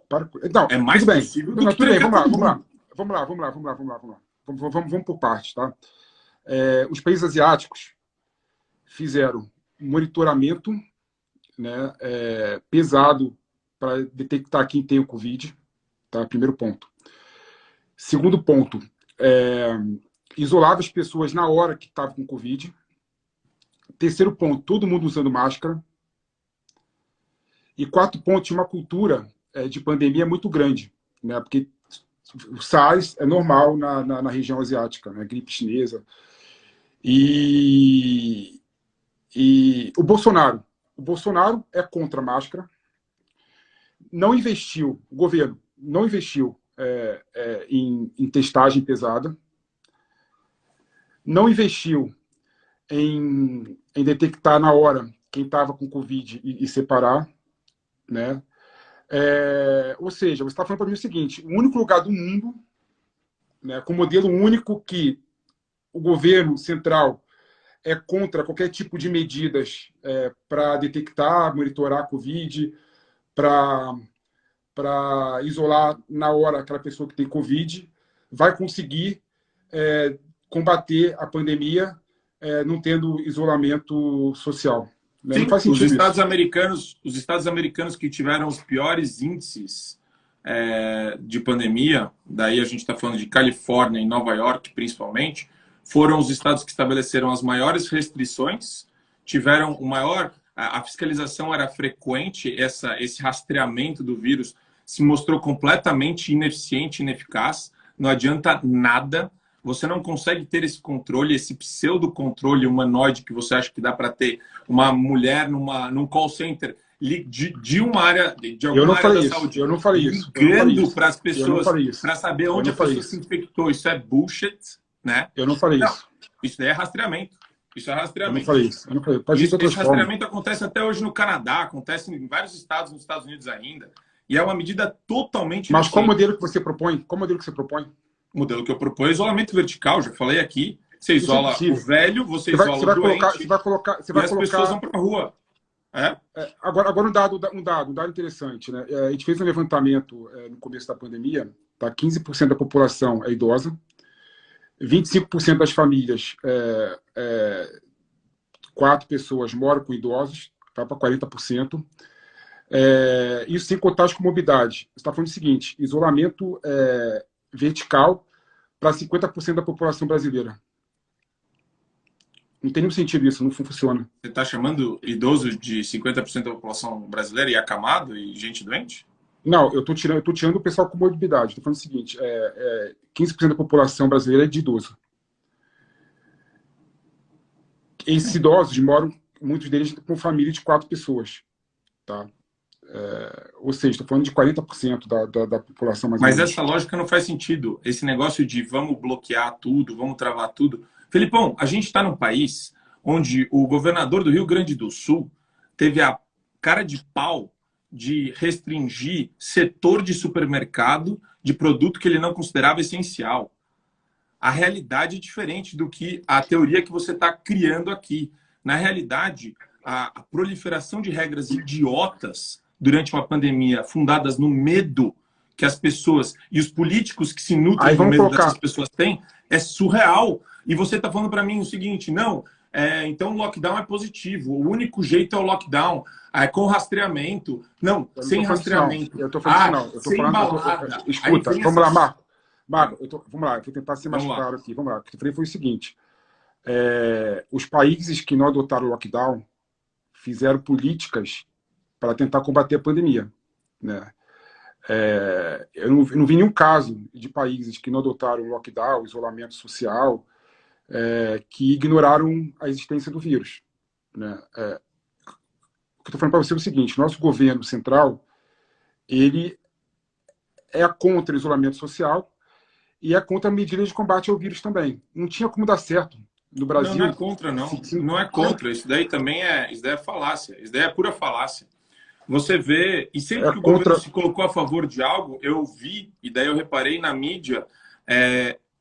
Não, é mais tudo bem. possível Não, tudo bem, vamos lá. Vamos por partes, tá? Os países asiáticos fizeram monitoramento, né, pesado para detectar quem tem o Covid, tá? Primeiro ponto. Segundo ponto, isolava as pessoas na hora que estavam com Covid. Terceiro ponto, todo mundo usando máscara. E quarto ponto, tinha uma cultura de pandemia muito grande, né? Porque o SARS é normal na região asiática, né? Gripe chinesa. E o Bolsonaro é contra a máscara, não investiu, o governo não investiu em testagem pesada, não investiu em detectar na hora quem estava com Covid e separar, né? Ou seja, você está falando para mim o seguinte, o único lugar do mundo, né, com modelo único que o governo central é contra qualquer tipo de medidas para detectar, monitorar a Covid, para isolar na hora aquela pessoa que tem Covid, vai conseguir combater a pandemia não tendo isolamento social. Né? Sim, não faz sentido os Estados americanos que tiveram os piores índices de pandemia, daí a gente está falando de Califórnia e Nova York, principalmente, foram os estados que estabeleceram as maiores restrições, tiveram o maior... A fiscalização era frequente, esse rastreamento do vírus se mostrou completamente ineficiente, ineficaz, não adianta nada, você não consegue ter esse controle, esse pseudo-controle humanoide que você acha que dá para ter uma mulher num call center de uma área, de alguma área da saúde, eu não falei isso, ligando para as pessoas para saber eu onde não a falei pessoa se infectou. Isso é bullshit, né? Eu não falei Não, isso. isso daí é rastreamento. Isso é Eu não rastreamento. falei isso. Eu não falei. Pode ser de outras Esse formas. rastreamento acontece até hoje no Canadá, acontece em vários estados nos Estados Unidos ainda. E é uma medida totalmente Mas qual inocente. modelo que você propõe? Qual modelo que você propõe? O modelo que eu proponho é isolamento vertical, já falei aqui. Você Isso é isola o impossível. velho, você isola o doente Você vai colocar, e as pessoas vão para a rua. É? Agora um dado interessante, né? A gente fez um levantamento no começo da pandemia, tá? 15% da população é idosa, 25% das famílias, 4 pessoas moram com idosos, tá? Para 40%. Isso sem contar as comorbidades. Você está falando o seguinte: isolamento vertical para 50% da população brasileira. Não tem nenhum sentido isso, não funciona. Você está chamando idoso de 50% da população brasileira e acamado e gente doente? Não, eu estou tirando o pessoal com morbidade. Estou falando o seguinte: 15% da população brasileira é de idoso. Esses idosos moram, muitos deles, com família de 4 pessoas. Tá? Ou seja, estou falando de 40% da população mais ou menos. Mas essa lógica não faz sentido. Esse negócio de vamos bloquear tudo, vamos travar tudo. Felipão, a gente está num país onde o governador do Rio Grande do Sul teve a cara de pau de restringir setor de supermercado de produto que ele não considerava essencial. A realidade é diferente do que a teoria que você está criando aqui. Na realidade, a proliferação de regras idiotas durante uma pandemia fundadas no medo que as pessoas e os políticos que se nutrem do medo dessas pessoas têm é surreal. E você está falando para mim o seguinte: não, então o lockdown é positivo, o único jeito é o lockdown, com rastreamento. Não, sem rastreamento. Eu estou falando não. Sem balada. Escuta, vamos lá, Marco. Vamos lá, eu vou tentar ser mais claro aqui. Vamos lá, o que eu falei foi o seguinte: os países que não adotaram o lockdown fizeram políticas para tentar combater a pandemia, né? Eu não vi nenhum caso de países que não adotaram o lockdown, o isolamento social, que ignoraram a existência do vírus, né? O que eu estou falando para você é o seguinte: nosso governo central ele é contra o isolamento social e é contra medidas de combate ao vírus também. Não tinha como dar certo no Brasil. Não é contra, não. Não é contra. Isso daí também isso daí é falácia. Isso daí é pura falácia. Você vê, e sempre que o governo se colocou a favor de algo, eu vi, e daí eu reparei na mídia,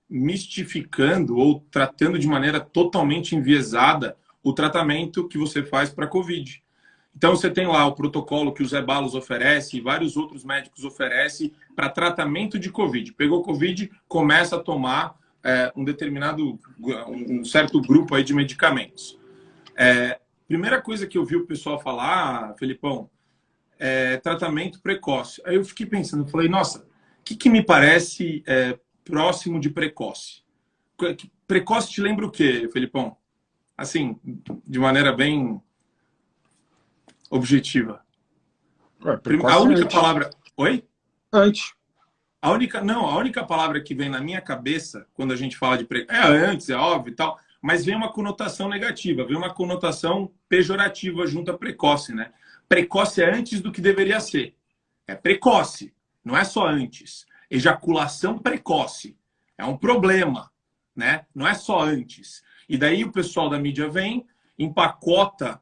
mistificando ou tratando de maneira totalmente enviesada o tratamento que você faz para a Covid. Então você tem lá o protocolo que o Zé Balos oferece e vários outros médicos oferecem para tratamento de Covid. Pegou Covid, começa a tomar um certo grupo aí de medicamentos. Primeira coisa que eu vi o pessoal falar, Felipão, tratamento precoce. Aí eu fiquei pensando, falei, nossa, o que me parece próximo de precoce? Precoce te lembra o quê, Felipão? Assim, de maneira bem objetiva. A única palavra... Oi? Antes. A única palavra que vem na minha cabeça quando a gente fala de precoce... antes, é óbvio e tal, mas vem uma conotação negativa, vem uma conotação pejorativa junto a precoce, né? Precoce é antes do que deveria ser. É precoce, não é só antes. Ejaculação precoce é um problema, né? Não é só antes. E daí o pessoal da mídia vem, empacota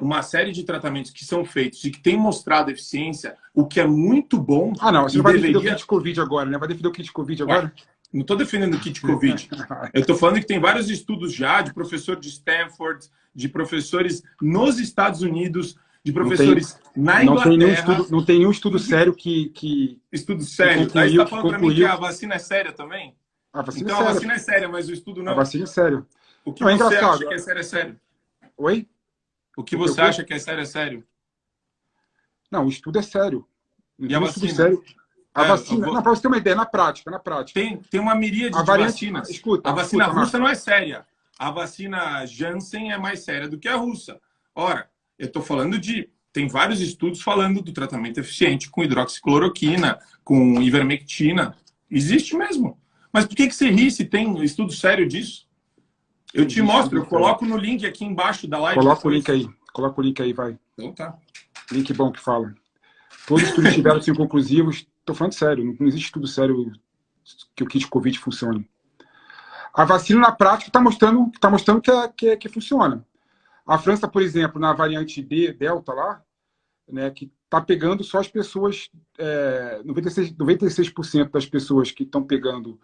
uma série de tratamentos que são feitos e que têm mostrado eficiência, o que é muito bom. Ah, não, você não vai defender o kit Covid agora, né? Vai defender o kit Covid agora? Não estou defendendo o kit Covid. Eu estou falando que tem vários estudos já de professor de Stanford, de professores nos Estados Unidos, de professores na Inglaterra. Não tem nenhum estudo sério que estudo sério. Aí você está falando para mim que a vacina é séria também? A vacina é séria, mas o estudo não. A vacina é séria. O que você acha que é sério é sério? Oi? O que você acha que é sério é sério? Não, o estudo é sério. E a vacina? Sério. A vacina... Não, para você ter uma ideia, na prática. Tem uma miríade de vacinas. Escuta, a vacina russa não é séria. A vacina Janssen é mais séria do que a russa. Ora, eu estou falando tem vários estudos falando do tratamento eficiente com hidroxicloroquina, com ivermectina. Existe mesmo. Mas por que você ri se tem estudo sério disso? Eu te mostro, eu coloco no link aqui embaixo da live. Coloca o link aí. Coloca o link aí, vai. Então tá. Link bom que fala. Todos os estudos tiveram assim, conclusivos. Estou falando sério, não existe estudo sério que o kit Covid funcione. A vacina, na prática, está mostrando que funciona. A França, por exemplo, na variante Delta lá, né, que está pegando só as pessoas, 96% das pessoas que estão pegando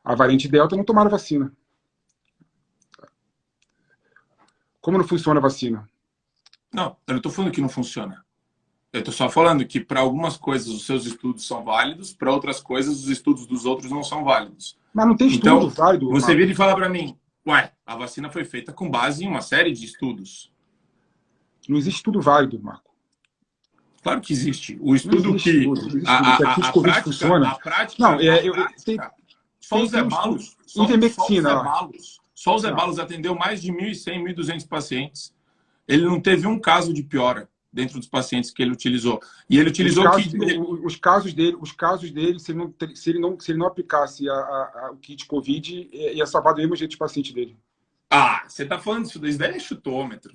a variante Delta não tomaram vacina. Como não funciona a vacina? Não, eu não estou falando que não funciona. Eu estou só falando que para algumas coisas os seus estudos são válidos, para outras coisas os estudos dos outros não são válidos. Mas não tem estudo então, válido. Você vira e fala para mim, ué, a vacina foi feita com base em uma série de estudos. Não existe estudo válido, Marco. Claro que existe. O estudo que a prática funciona. Só os ebalos. Só os ebalos atendeu mais de 1.100, 1.200 pacientes. Ele não teve um caso de piora dentro dos pacientes que ele utilizou. E ele utilizou os casos dele, se ele não aplicasse o kit Covid, ia salvar do mesmo jeito os pacientes dele. Ah, você está falando isso daí é chutômetro.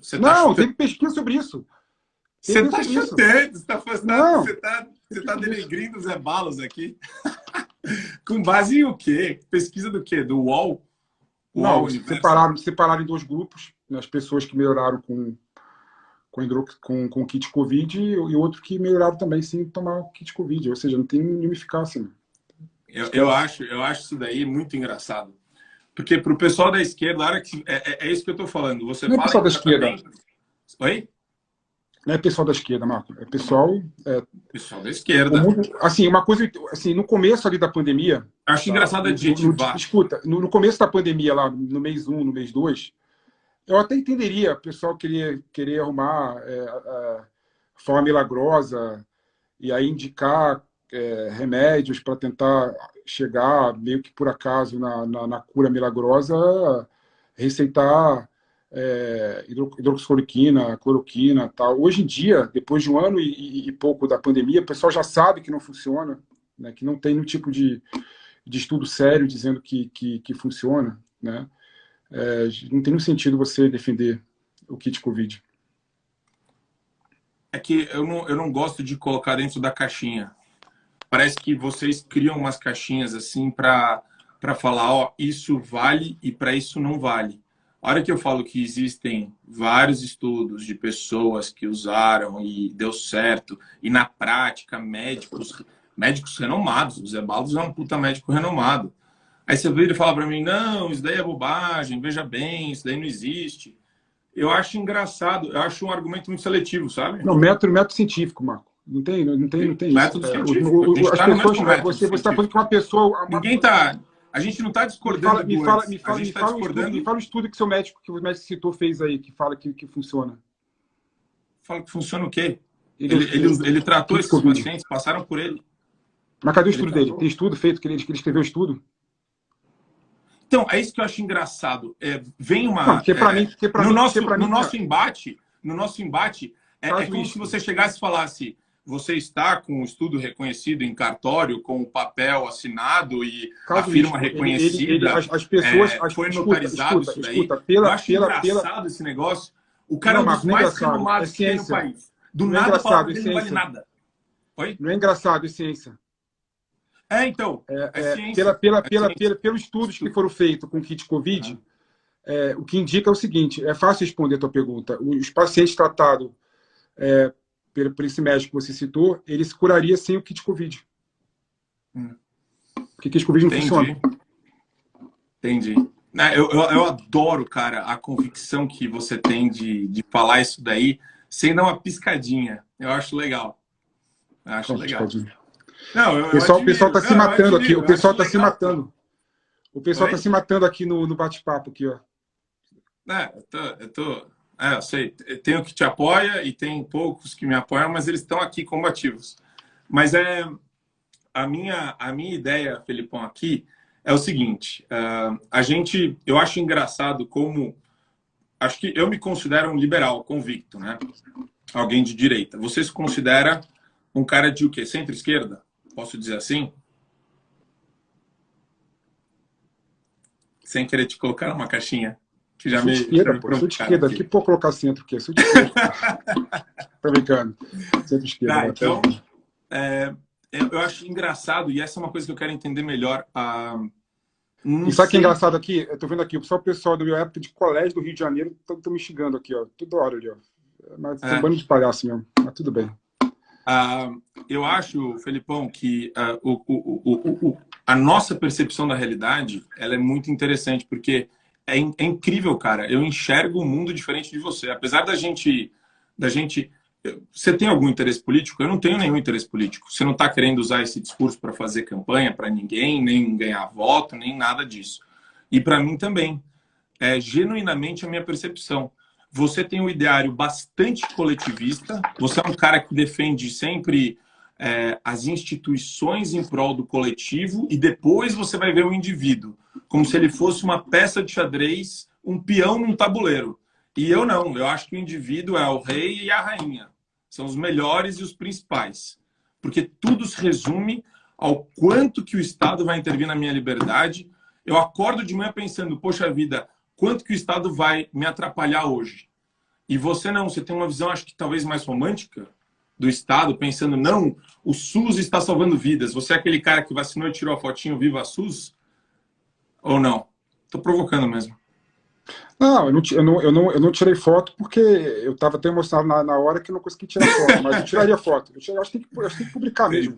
Teve pesquisa sobre isso. Você está chutando, você está denegrindo os ebalos aqui. Com base em o quê? Pesquisa do quê? Do UOL? Não, separaram em 2 grupos, né, as pessoas que melhoraram com o kit Covid e outro que melhoraram também sem tomar o kit Covid. Ou seja, não tem nenhuma eficácia. Né? Eu acho isso daí muito engraçado. Porque para o pessoal da esquerda, é isso que eu estou falando. Você não é pessoal da esquerda. Oi? Não é pessoal da esquerda, Marco. É pessoal... pessoal da esquerda. Assim, uma coisa... Assim, no começo ali da pandemia... Acho engraçado adjetivar. Escuta, no começo da pandemia, lá no mês 1, no mês 2, eu até entenderia o pessoal querer arrumar forma milagrosa e aí indicar remédios para tentar chegar, meio que por acaso, na cura milagrosa, receitar hidroxicloroquina, cloroquina, tal. Hoje em dia, depois de 1 ano e pouco da pandemia, o pessoal já sabe que não funciona, né, que não tem nenhum tipo de estudo sério dizendo que funciona, né? Não tem nenhum sentido você defender o kit Covid. É que eu não gosto de colocar dentro da caixinha. Parece que vocês criam umas caixinhas assim para falar, ó, isso vale e para isso não vale. A hora que eu falo que existem vários estudos de pessoas que usaram e deu certo, e na prática, médicos renomados, o Zé Balos é um puta médico renomado. Aí você vira e fala para mim, não, isso daí é bobagem, veja bem, isso daí não existe. Eu acho engraçado, eu acho um argumento muito seletivo, sabe? Não, método científico, Marco. Não tem método isso. Científico. As pessoas, você está falando que uma pessoa... Ninguém está... A gente não está discordando me fala o estudo que o médico citou fez aí, que fala que funciona. Fala que funciona o quê? Ele tratou esses pacientes, passaram por ele. Mas cadê o estudo dele? Tem estudo feito, que ele escreveu o estudo? Então, é isso que eu acho engraçado. Vem uma... No nosso embate, é como se você chegasse e falasse... Você está com o estudo reconhecido em cartório, com o papel assinado e a firma reconhecida, as pessoas, foi notarizado isso daí. Eu acho engraçado esse negócio. O cara é um dos mais renomados que tem no país. Do nada, fala que não vale nada. Oi? Não é engraçado, é ciência. Então, é ciência. Pelos estudos que foram feitos com o kit Covid, o que indica é o seguinte, é fácil responder a tua pergunta. Os pacientes tratados... por esse médico que você citou, ele se curaria sem o kit Covid. Porque o kit Covid não funciona. Entendi. Eu adoro, cara, a convicção que você tem de falar isso daí sem dar uma piscadinha. Eu acho legal. Legal. Não, o pessoal está se matando aqui. O pessoal está se matando. O pessoal está se matando aqui no bate-papo. Aqui, ó. Eu sei, tem o que te apoia e tem poucos que me apoiam, mas eles estão aqui combativos. Mas a minha ideia, Felipão, aqui é o seguinte: eu acho engraçado como... Acho que eu me considero um liberal convicto, né? Alguém de direita. Você se considera um cara de o quê? Centro-esquerda? Posso dizer assim? sem querer te colocar numa caixinha. Que Eu sou de esquerda, pô. Eu sou de esquerda. Que pô colocar centro aqui? Eu sou de esquerda. Tô brincando. Centro-esquerda. Tá, então, eu acho engraçado, e essa é uma coisa que eu quero entender melhor. E sabe o que é engraçado aqui? Eu tô vendo aqui, só o pessoal da minha época de colégio do Rio de Janeiro estão me xingando aqui, ó. Toda hora ali, ó. Mas é um bando de palhaço mesmo. Mas tudo bem. Eu acho, Felipão, que a nossa percepção da realidade ela é muito interessante, porque é incrível, cara. Eu enxergo um mundo diferente de você. Apesar da gente... Você tem algum interesse político? Eu não tenho nenhum interesse político. Você não está querendo usar esse discurso para fazer campanha para ninguém, nem ganhar voto, nem nada disso. E para mim também. É genuinamente a minha percepção. Você tem um ideário bastante coletivista. Você é um cara que defende sempre as instituições em prol do coletivo e depois você vai ver o indivíduo como se ele fosse uma peça de xadrez, um peão num tabuleiro. E eu não. Eu acho que o indivíduo é o rei e a rainha. São os melhores e os principais. Porque tudo se resume ao quanto que o Estado vai intervir na minha liberdade. Eu acordo de manhã pensando, poxa vida, quanto que o Estado vai me atrapalhar hoje? E você não, você tem uma visão, acho que talvez mais romântica do Estado, pensando, não, o SUS está salvando vidas. Você é aquele cara que vacinou e tirou a fotinho Viva SUS? Ou não? Estou provocando mesmo. Não, eu não tirei foto porque eu estava até emocionado na hora que eu não consegui tirar foto, mas eu tiraria foto. Eu acho que tem que publicar mesmo.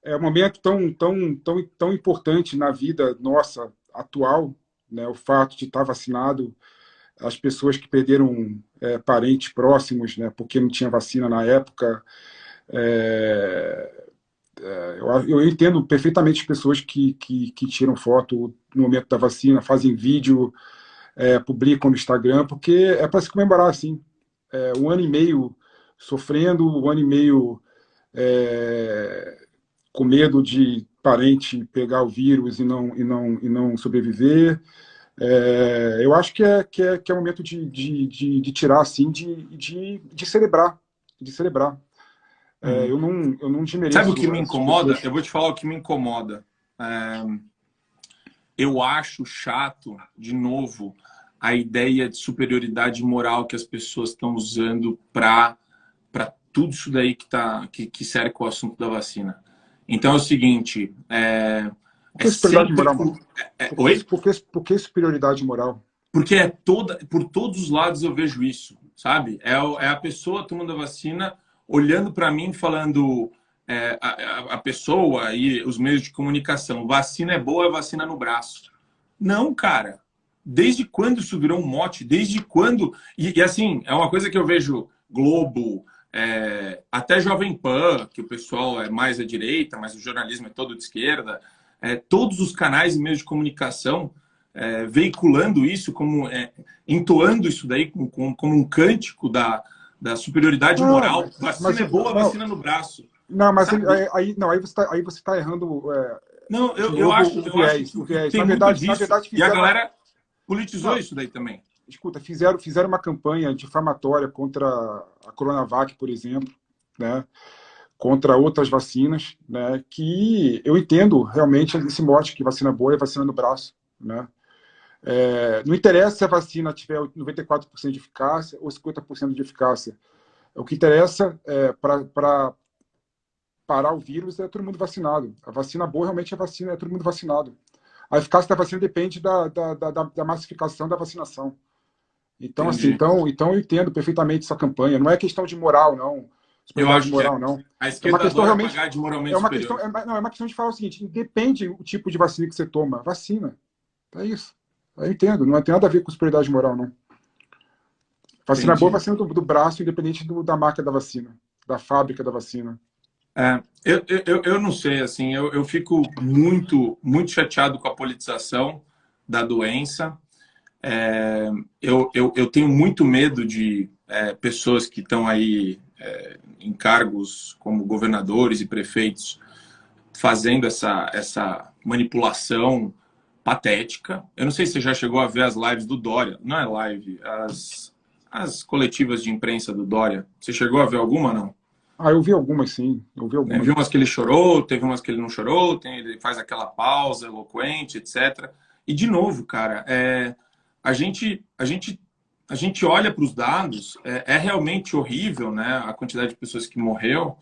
É um momento tão importante na vida nossa atual, né, o fato de estar vacinado, as pessoas que perderam parentes próximos, né, porque não tinha vacina na época. Eu entendo perfeitamente as pessoas que tiram foto no momento da vacina, fazem vídeo, publicam no Instagram, porque é para se comemorar, assim. Um ano e meio sofrendo, um ano e meio com medo de parente pegar o vírus e não sobreviver. Eu acho que é momento de tirar, assim, de celebrar. De celebrar. Eu não desmereço. Sabe o que me incomoda? Eu vou te falar o que me incomoda. Eu acho chato, de novo, a ideia de superioridade moral que as pessoas estão usando para tudo isso daí que cerca o assunto da vacina. Então é o seguinte... Por que superioridade moral? Oi? Por que superioridade moral? Porque por todos os lados eu vejo isso, sabe? É a pessoa tomando a vacina, olhando para mim, falando... a pessoa e os meios de comunicação, vacina é boa, vacina no braço. Não, cara. Desde quando isso virou um mote? Desde quando... E assim, é uma coisa que eu vejo Globo, até Jovem Pan, que o pessoal é mais à direita, mas o jornalismo é todo de esquerda. Todos os canais e meios de comunicação veiculando isso, entoando isso daí como um cântico da superioridade moral. Vacina é boa, vacina no braço. Não, mas aí você está errando. Não, eu acho que tem muito disso. E a galera politizou isso daí também. Escuta, fizeram uma campanha difamatória contra a Coronavac, por exemplo, né? Contra outras vacinas, né? Que eu entendo realmente esse mote que vacina boa é vacina no braço, né? Não interessa se a vacina tiver 94% de eficácia ou 50% de eficácia. O que interessa para parar o vírus é todo mundo vacinado. A vacina boa realmente é todo mundo vacinado. A eficácia da vacina depende da massificação da vacinação. Então, assim, então eu entendo perfeitamente essa campanha. Não é questão de moral, não. Eu acho de moral, não. A esquerda adora pagar de moralmente superior. É uma questão de falar o seguinte: depende o tipo de vacina que você toma. Vacina. É isso. Eu entendo. Não tem nada a ver com superioridade moral, não. Vacina boa, vacina do braço, independente da marca da vacina, da fábrica da vacina. Eu não sei, assim, eu fico muito, muito chateado com a politização da doença. Eu tenho muito medo de pessoas que estão aí em cargos como governadores e prefeitos fazendo essa manipulação patética. Eu não sei se você já chegou a ver as lives do Dória. Não é live, as coletivas de imprensa do Dória. Você chegou a ver alguma, não? Eu vi algumas, sim. Eu vi umas que ele chorou, teve umas que ele não chorou, ele faz aquela pausa eloquente, etc. E, de novo, cara, a gente, a gente, a gente olha para os dados, é realmente horrível, né? A quantidade de pessoas que morreu.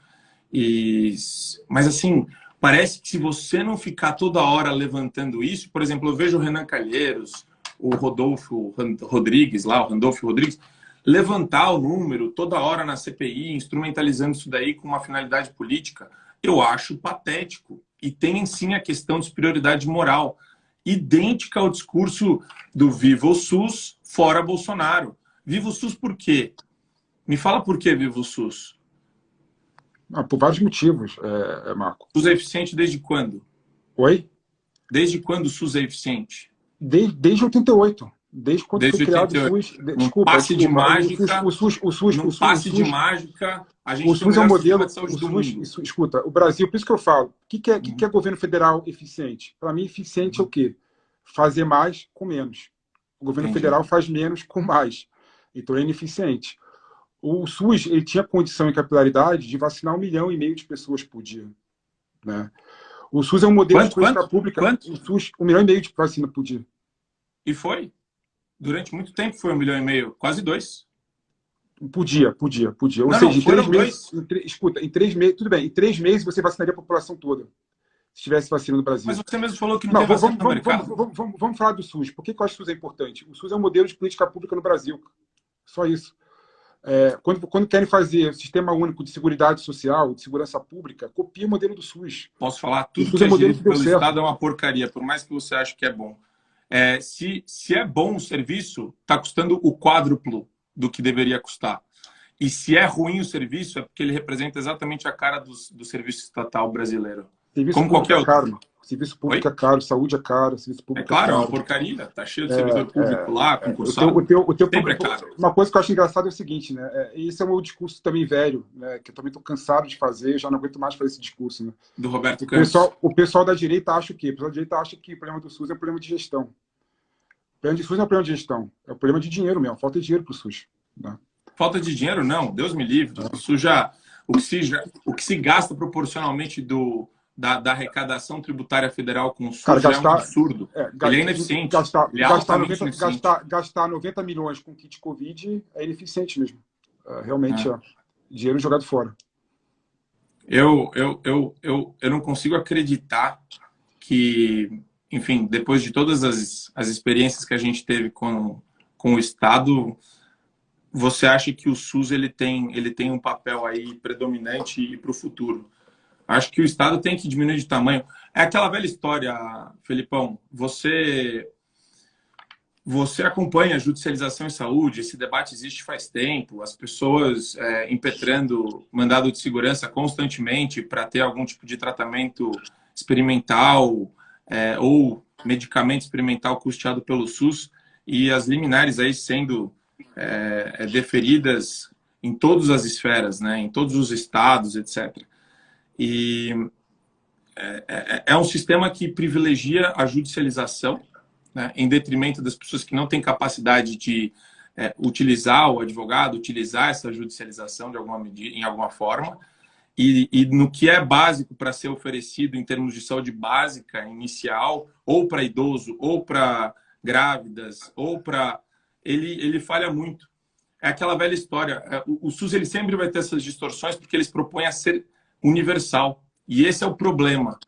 Mas, assim, parece que se você não ficar toda hora levantando isso, por exemplo, eu vejo o Renan Calheiros, o Rodolfo Rodrigues, lá, o Randolfo Rodrigues, levantar o número toda hora na CPI, instrumentalizando isso daí com uma finalidade política, eu acho patético. E tem, sim, a questão de superioridade moral, idêntica ao discurso do Viva o SUS, fora Bolsonaro. Viva o SUS por quê? Me fala por que Viva o SUS? Por vários motivos, Marco. O SUS é eficiente desde quando? Oi? Desde quando o SUS é eficiente? Desde 88. Desde quando Desde foi criado 88. o SUS. Num passe de mágica, a O gente tem o SUS é um melhor sistema modelo. de saúde O do SUS, mundo. escuta, o Brasil, por isso que eu falo, o que é governo federal eficiente? Para mim, eficiente é o quê? Fazer mais com menos. O governo federal faz menos com mais. Então, é ineficiente. O SUS ele tinha condição e capilaridade de vacinar 1,5 milhão de pessoas por dia. Né? O SUS é um modelo de política pública. Quanto? O SUS, 1,5 milhão de vacina por dia. E foi. Durante muito tempo foi 1,5 milhão. Quase 2. Podia. Ou Não, seja, em 3 foram meses. 2. Escuta, em 3 meses, tudo bem, em 3 meses você vacinaria a população toda. Se tivesse vacina no Brasil. Mas você mesmo falou que não tem vacina no mercado. Vamos falar do SUS. Por que eu acho que o SUS é importante? O SUS é um modelo de política pública no Brasil. Só isso. Quando querem fazer sistema único de seguridade social, de segurança pública, copia o modelo do SUS. Posso falar, tudo que é gerido pelo Estado é uma porcaria, por mais que você ache que é bom. Se é bom o serviço, está custando o quádruplo do que deveria custar. E se é ruim o serviço, é porque ele representa exatamente a cara do serviço estatal brasileiro. Serviço como qualquer outro. Caro. Serviço público é caro, saúde é caro, serviço público é caro. É uma porcaria. Tá cheio de servidor público lá, concursado. Sempre é caro. Uma coisa que eu acho engraçada é o seguinte, né? Esse é o meu discurso também velho, né? Que eu também estou cansado de fazer, já não aguento mais fazer esse discurso. Né? Do Roberto Campos. O pessoal da direita acha o quê? O pessoal da direita acha que o problema do SUS é um problema de gestão. O problema do SUS não é um problema de gestão, é um problema de dinheiro mesmo, falta de dinheiro para o SUS. Né? Falta de dinheiro, não. Deus me livre. O que se gasta proporcionalmente da arrecadação tributária federal com o SUS é um absurdo. Ele é ineficiente. Gastar 90 milhões com kit Covid é ineficiente mesmo. Realmente é dinheiro jogado fora. Eu não consigo acreditar que, enfim, depois de todas as experiências que a gente teve com o Estado, você acha que o SUS ele tem um papel aí predominante para o futuro? Acho que o Estado tem que diminuir de tamanho. É aquela velha história, Felipão. Você acompanha a judicialização em saúde, esse debate existe faz tempo, as pessoas impetrando mandado de segurança constantemente para ter algum tipo de tratamento experimental ou medicamento experimental custeado pelo SUS, e as liminares aí sendo deferidas em todas as esferas, né, em todos os estados, etc. E é um sistema que privilegia a judicialização, né, em detrimento das pessoas que não têm capacidade de utilizar o advogado, utilizar essa judicialização de alguma medida, em alguma forma, e no que é básico para ser oferecido em termos de saúde básica, inicial, ou para idoso, ou para grávidas, ou para... Ele falha muito. É aquela velha história. O SUS ele sempre vai ter essas distorções porque eles propõem a ser universal. E esse é o problema,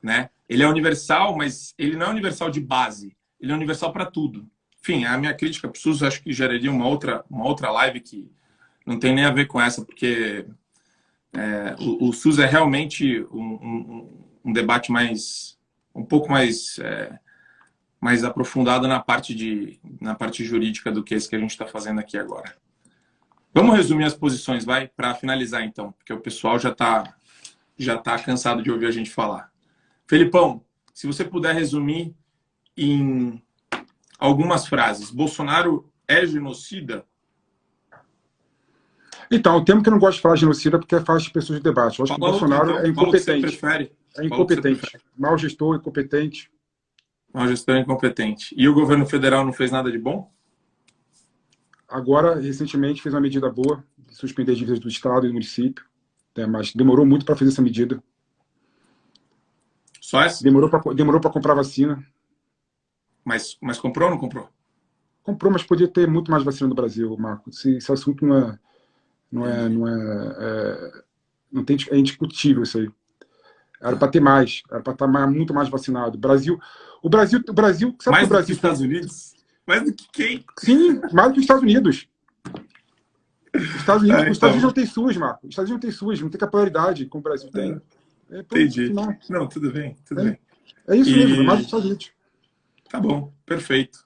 né? Ele é universal, mas ele não é universal de base. Ele é universal para tudo. Enfim, a minha crítica para o SUS acho que geraria uma outra live que não tem nem a ver com essa, porque o SUS é realmente um debate um pouco mais aprofundado na parte jurídica do que esse que a gente está fazendo aqui agora. Vamos resumir as posições, vai? Para finalizar, então, porque o pessoal já tá cansado de ouvir a gente falar. Felipão, se você puder resumir em algumas frases. Bolsonaro é genocida? Então, o termo que eu não gosto de falar genocida porque faz pessoas de debate. Eu acho que o Bolsonaro é incompetente. É incompetente. Mau gestor, incompetente. Mau gestor incompetente. E o governo federal não fez nada de bom? Agora, recentemente, fez uma medida boa de suspender dívidas do Estado e do município. Mas demorou muito para fazer essa medida. Só essa? Demorou para comprar vacina. Mas comprou ou não comprou? Comprou, mas podia ter muito mais vacina no Brasil, Marco. Esse assunto não tem, é indiscutível isso aí. Era para ter mais, era para estar muito mais vacinado. O Brasil, sabe que Mais o do que os Brasil Estados tem? Unidos? Mais do que quem? Sim, mais do que os Estados Unidos. Os Estados Unidos, os Estados Unidos Então, não tem SUS, Marco. Os Estados Unidos não tem SUS, não tem capilaridade como o Brasil tem. Pronto, entendi. final. Não, tudo bem, tudo bem. É isso mesmo, é mais dos E Estados Unidos. tá bom, perfeito.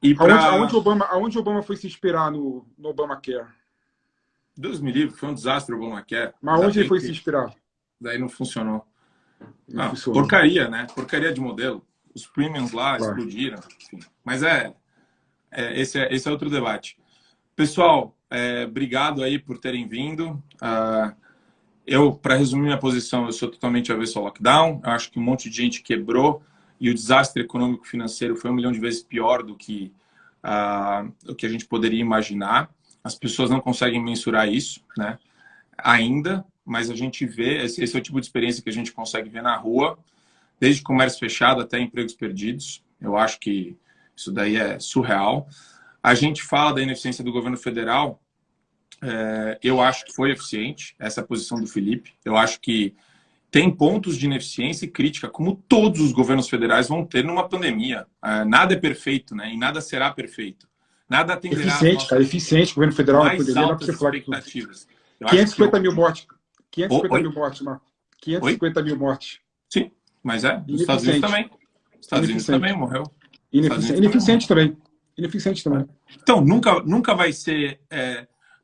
E Aonde para o Obama foi se inspirar no Obamacare? Deus me livre, foi um desastre o Obamacare. Mas Ainda aonde ele bem foi se que inspirar? daí não funcionou. Não Ah, funcionou. porcaria, né? Porcaria de modelo. Os premiums lá Claro. explodiram. Enfim. Mas esse é outro debate. Pessoal, obrigado aí por terem vindo. Para resumir minha posição, eu sou totalmente avesso ao lockdown. Eu acho que um monte de gente quebrou e o desastre econômico-financeiro foi 1 milhão de vezes pior do que o que a gente poderia imaginar. As pessoas não conseguem mensurar isso, né? Ainda, mas a gente vê, esse é o tipo de experiência que a gente consegue ver na rua, desde comércio fechado até empregos perdidos. Eu acho que isso daí é surreal. A gente fala da ineficiência do governo federal. Eu acho que foi eficiente essa posição do Felipe. Eu acho que tem pontos de ineficiência e crítica, como todos os governos federais vão ter numa pandemia. Nada é perfeito, né? E nada será perfeito. Nada atenderá às Eficiente, cara, nossas eficiente. O governo federal na mais pandemia, não é pra altas você falar que tudo. expectativas. Eu acho que 550 mil mortes. 550 Oi? mil mortes, Marco. Oi? 550 mil mortes. Sim, mas nos Estados Unidos Ineficiente. também. Nos Estados Unidos também morreu. Estados Unidos também Ineficiente morreu. também. Ineficiente também. Então, nunca vai ser...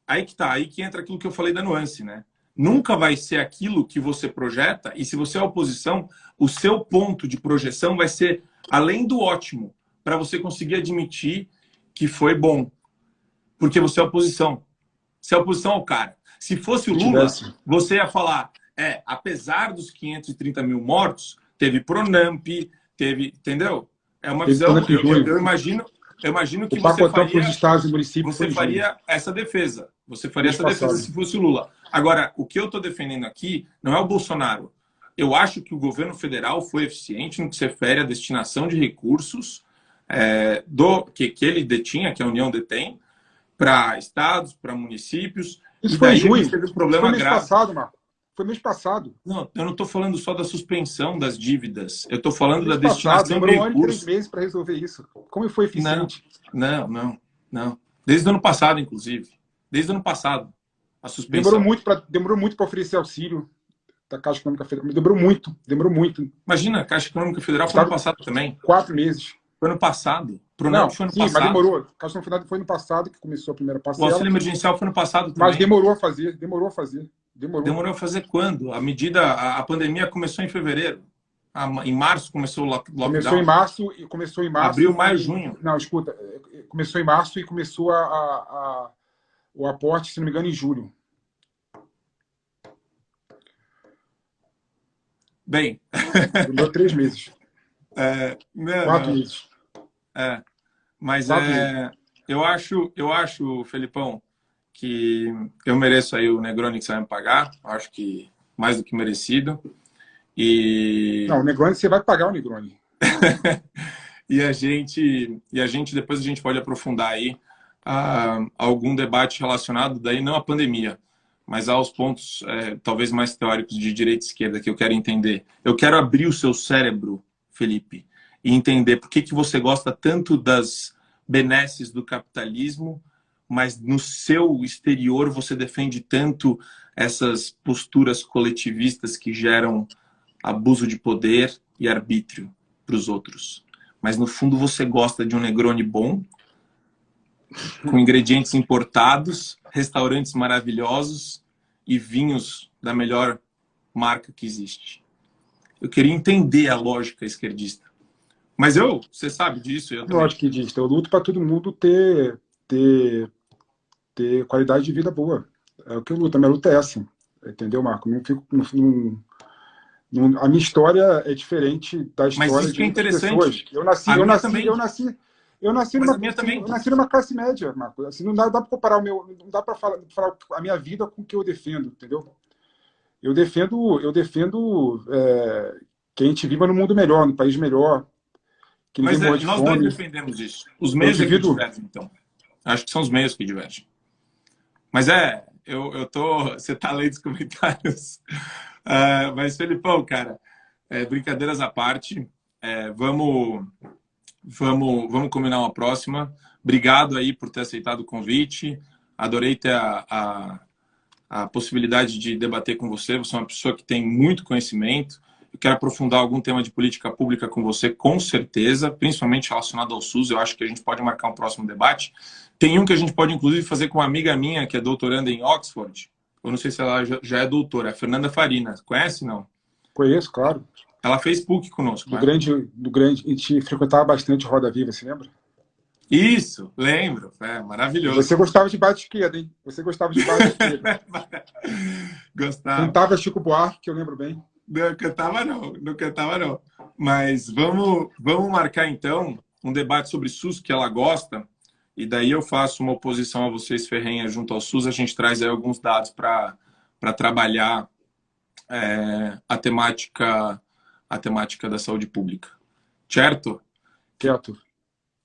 aí que tá, aí que entra aquilo que eu falei da nuance, né? Nunca vai ser aquilo que você projeta, e se você é oposição, o seu ponto de projeção vai ser além do ótimo, para você conseguir admitir que foi bom. Porque você é oposição. Você é oposição ao cara. Se fosse o Lula, você ia falar, apesar dos 530 mil mortos, teve Pronamp, entendeu? É uma visão, eu imagino que o pacotão para os estados e municípios você faria essa defesa. Você faria essa defesa se fosse o Lula. Agora, o que eu estou defendendo aqui não é o Bolsonaro. Eu acho que o governo federal foi eficiente no que se refere à destinação de recursos que ele detinha, que a União detém, para estados, para municípios. Isso e foi daí em junho. teve um problema foi mês grave. Passado, Marco. Foi mês passado. Não, eu não estou falando só da suspensão das dívidas. Eu estou falando da Mês passado. destinação de Demorou 1 ano e recursos. 3 meses para resolver isso. Como foi eficiente? Não. Desde o ano passado, inclusive. Desde o ano passado. A suspensão. Demorou muito para oferecer auxílio da Caixa Econômica Federal. Demorou muito. Imagina, a Caixa Econômica Federal foi ano passado também. 4 meses. Foi ano passado. Não, foi ano sim, passado. mas demorou. A Caixa Econômica Federal foi ano passado que começou a primeira parcela. O auxílio emergencial foi ano passado também. Mas demorou a fazer. Demorou a fazer quando? A pandemia começou em fevereiro. Em março começou o lockdown. Começou em março. Abril, maio, junho. Não, escuta. Começou em março e começou o aporte, se não me engano, em julho. Bem. Demorou 3 meses. 4 meses. Mas eu acho, Felipão, que eu mereço aí o Negroni que você vai me pagar. Acho que mais do que merecido. Não, o Negroni você vai pagar o Negroni. e a gente depois a gente pode aprofundar aí algum debate relacionado daí não à pandemia, mas aos pontos talvez mais teóricos de direita e esquerda que eu quero entender. Eu quero abrir o seu cérebro, Felipe, e entender por que você gosta tanto das benesses do capitalismo, mas no seu exterior você defende tanto essas posturas coletivistas que geram abuso de poder e arbítrio para os outros. Mas no fundo você gosta de um Negroni bom, com ingredientes importados, restaurantes maravilhosos e vinhos da melhor marca que existe. Eu queria entender a lógica esquerdista. Mas você sabe disso. Lógico que existe. Eu luto para todo mundo ter qualidade de vida boa. É o que eu luto. A minha luta é essa. Entendeu, Marco? A minha história é diferente da história de outras pessoas. Eu nasci numa classe média, Marco. Assim, não dá para comparar não dá para falar a minha vida com o que eu defendo, entendeu? Eu defendo que a gente viva num mundo melhor, num país melhor, que ninguém Mas morra de nós dois fome. defendemos isso. Os Eu meios é que divido. divergem, então. Acho que são os meios que divergem. Mas eu tô. Você tá lendo os comentários. Mas, Felipão, cara, brincadeiras à parte, vamos combinar uma próxima. Obrigado aí por ter aceitado o convite. Adorei ter a possibilidade de debater com você. Você é uma pessoa que tem muito conhecimento. Eu quero aprofundar algum tema de política pública com você, com certeza, principalmente relacionado ao SUS. Eu acho que a gente pode marcar um próximo debate. Tem um que a gente pode, inclusive, fazer com uma amiga minha, que é doutoranda em Oxford. Eu não sei se ela já é doutora, a Fernanda Farina. Conhece, não? Conheço, claro. Ela fez PUC conosco, né? Do grande, a gente frequentava bastante Roda Viva, você lembra? Isso, lembro. Maravilhoso. Você gostava de bate esquerda, hein? Você gostava de bate esquerda. Gostava. Cantava Chico Buarque, que eu lembro bem. Não cantava não, não cantava não. Mas vamos marcar então um debate sobre SUS que ela gosta, e daí eu faço uma oposição a vocês, Ferrenha, junto ao SUS. A gente traz aí alguns dados para trabalhar a temática da saúde pública. Certo? Certo.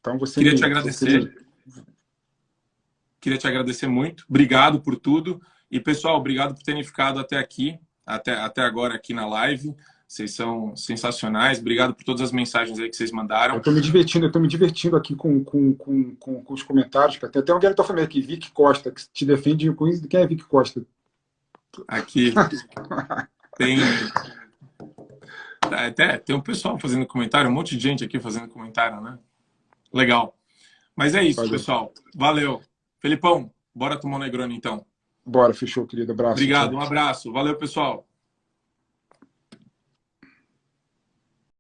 Então você Queria te agradecer. Queria te agradecer muito. Obrigado por tudo. E, pessoal, obrigado por terem ficado até aqui, até agora aqui na live. Vocês são sensacionais. Obrigado por todas as mensagens aí que vocês mandaram. Eu estou me divertindo aqui com os comentários. Tem até um garoto família aqui, Vic Costa, que te defende com isso. Quem é Vic Costa? Aqui tem um pessoal fazendo comentário, um monte de gente aqui fazendo comentário, né? Legal. Mas é isso, valeu. Pessoal. Valeu. Felipão, bora tomar um Negroni, então. Bora, fechou, querido. Abraço. Obrigado, tchau. Um abraço. Valeu, pessoal.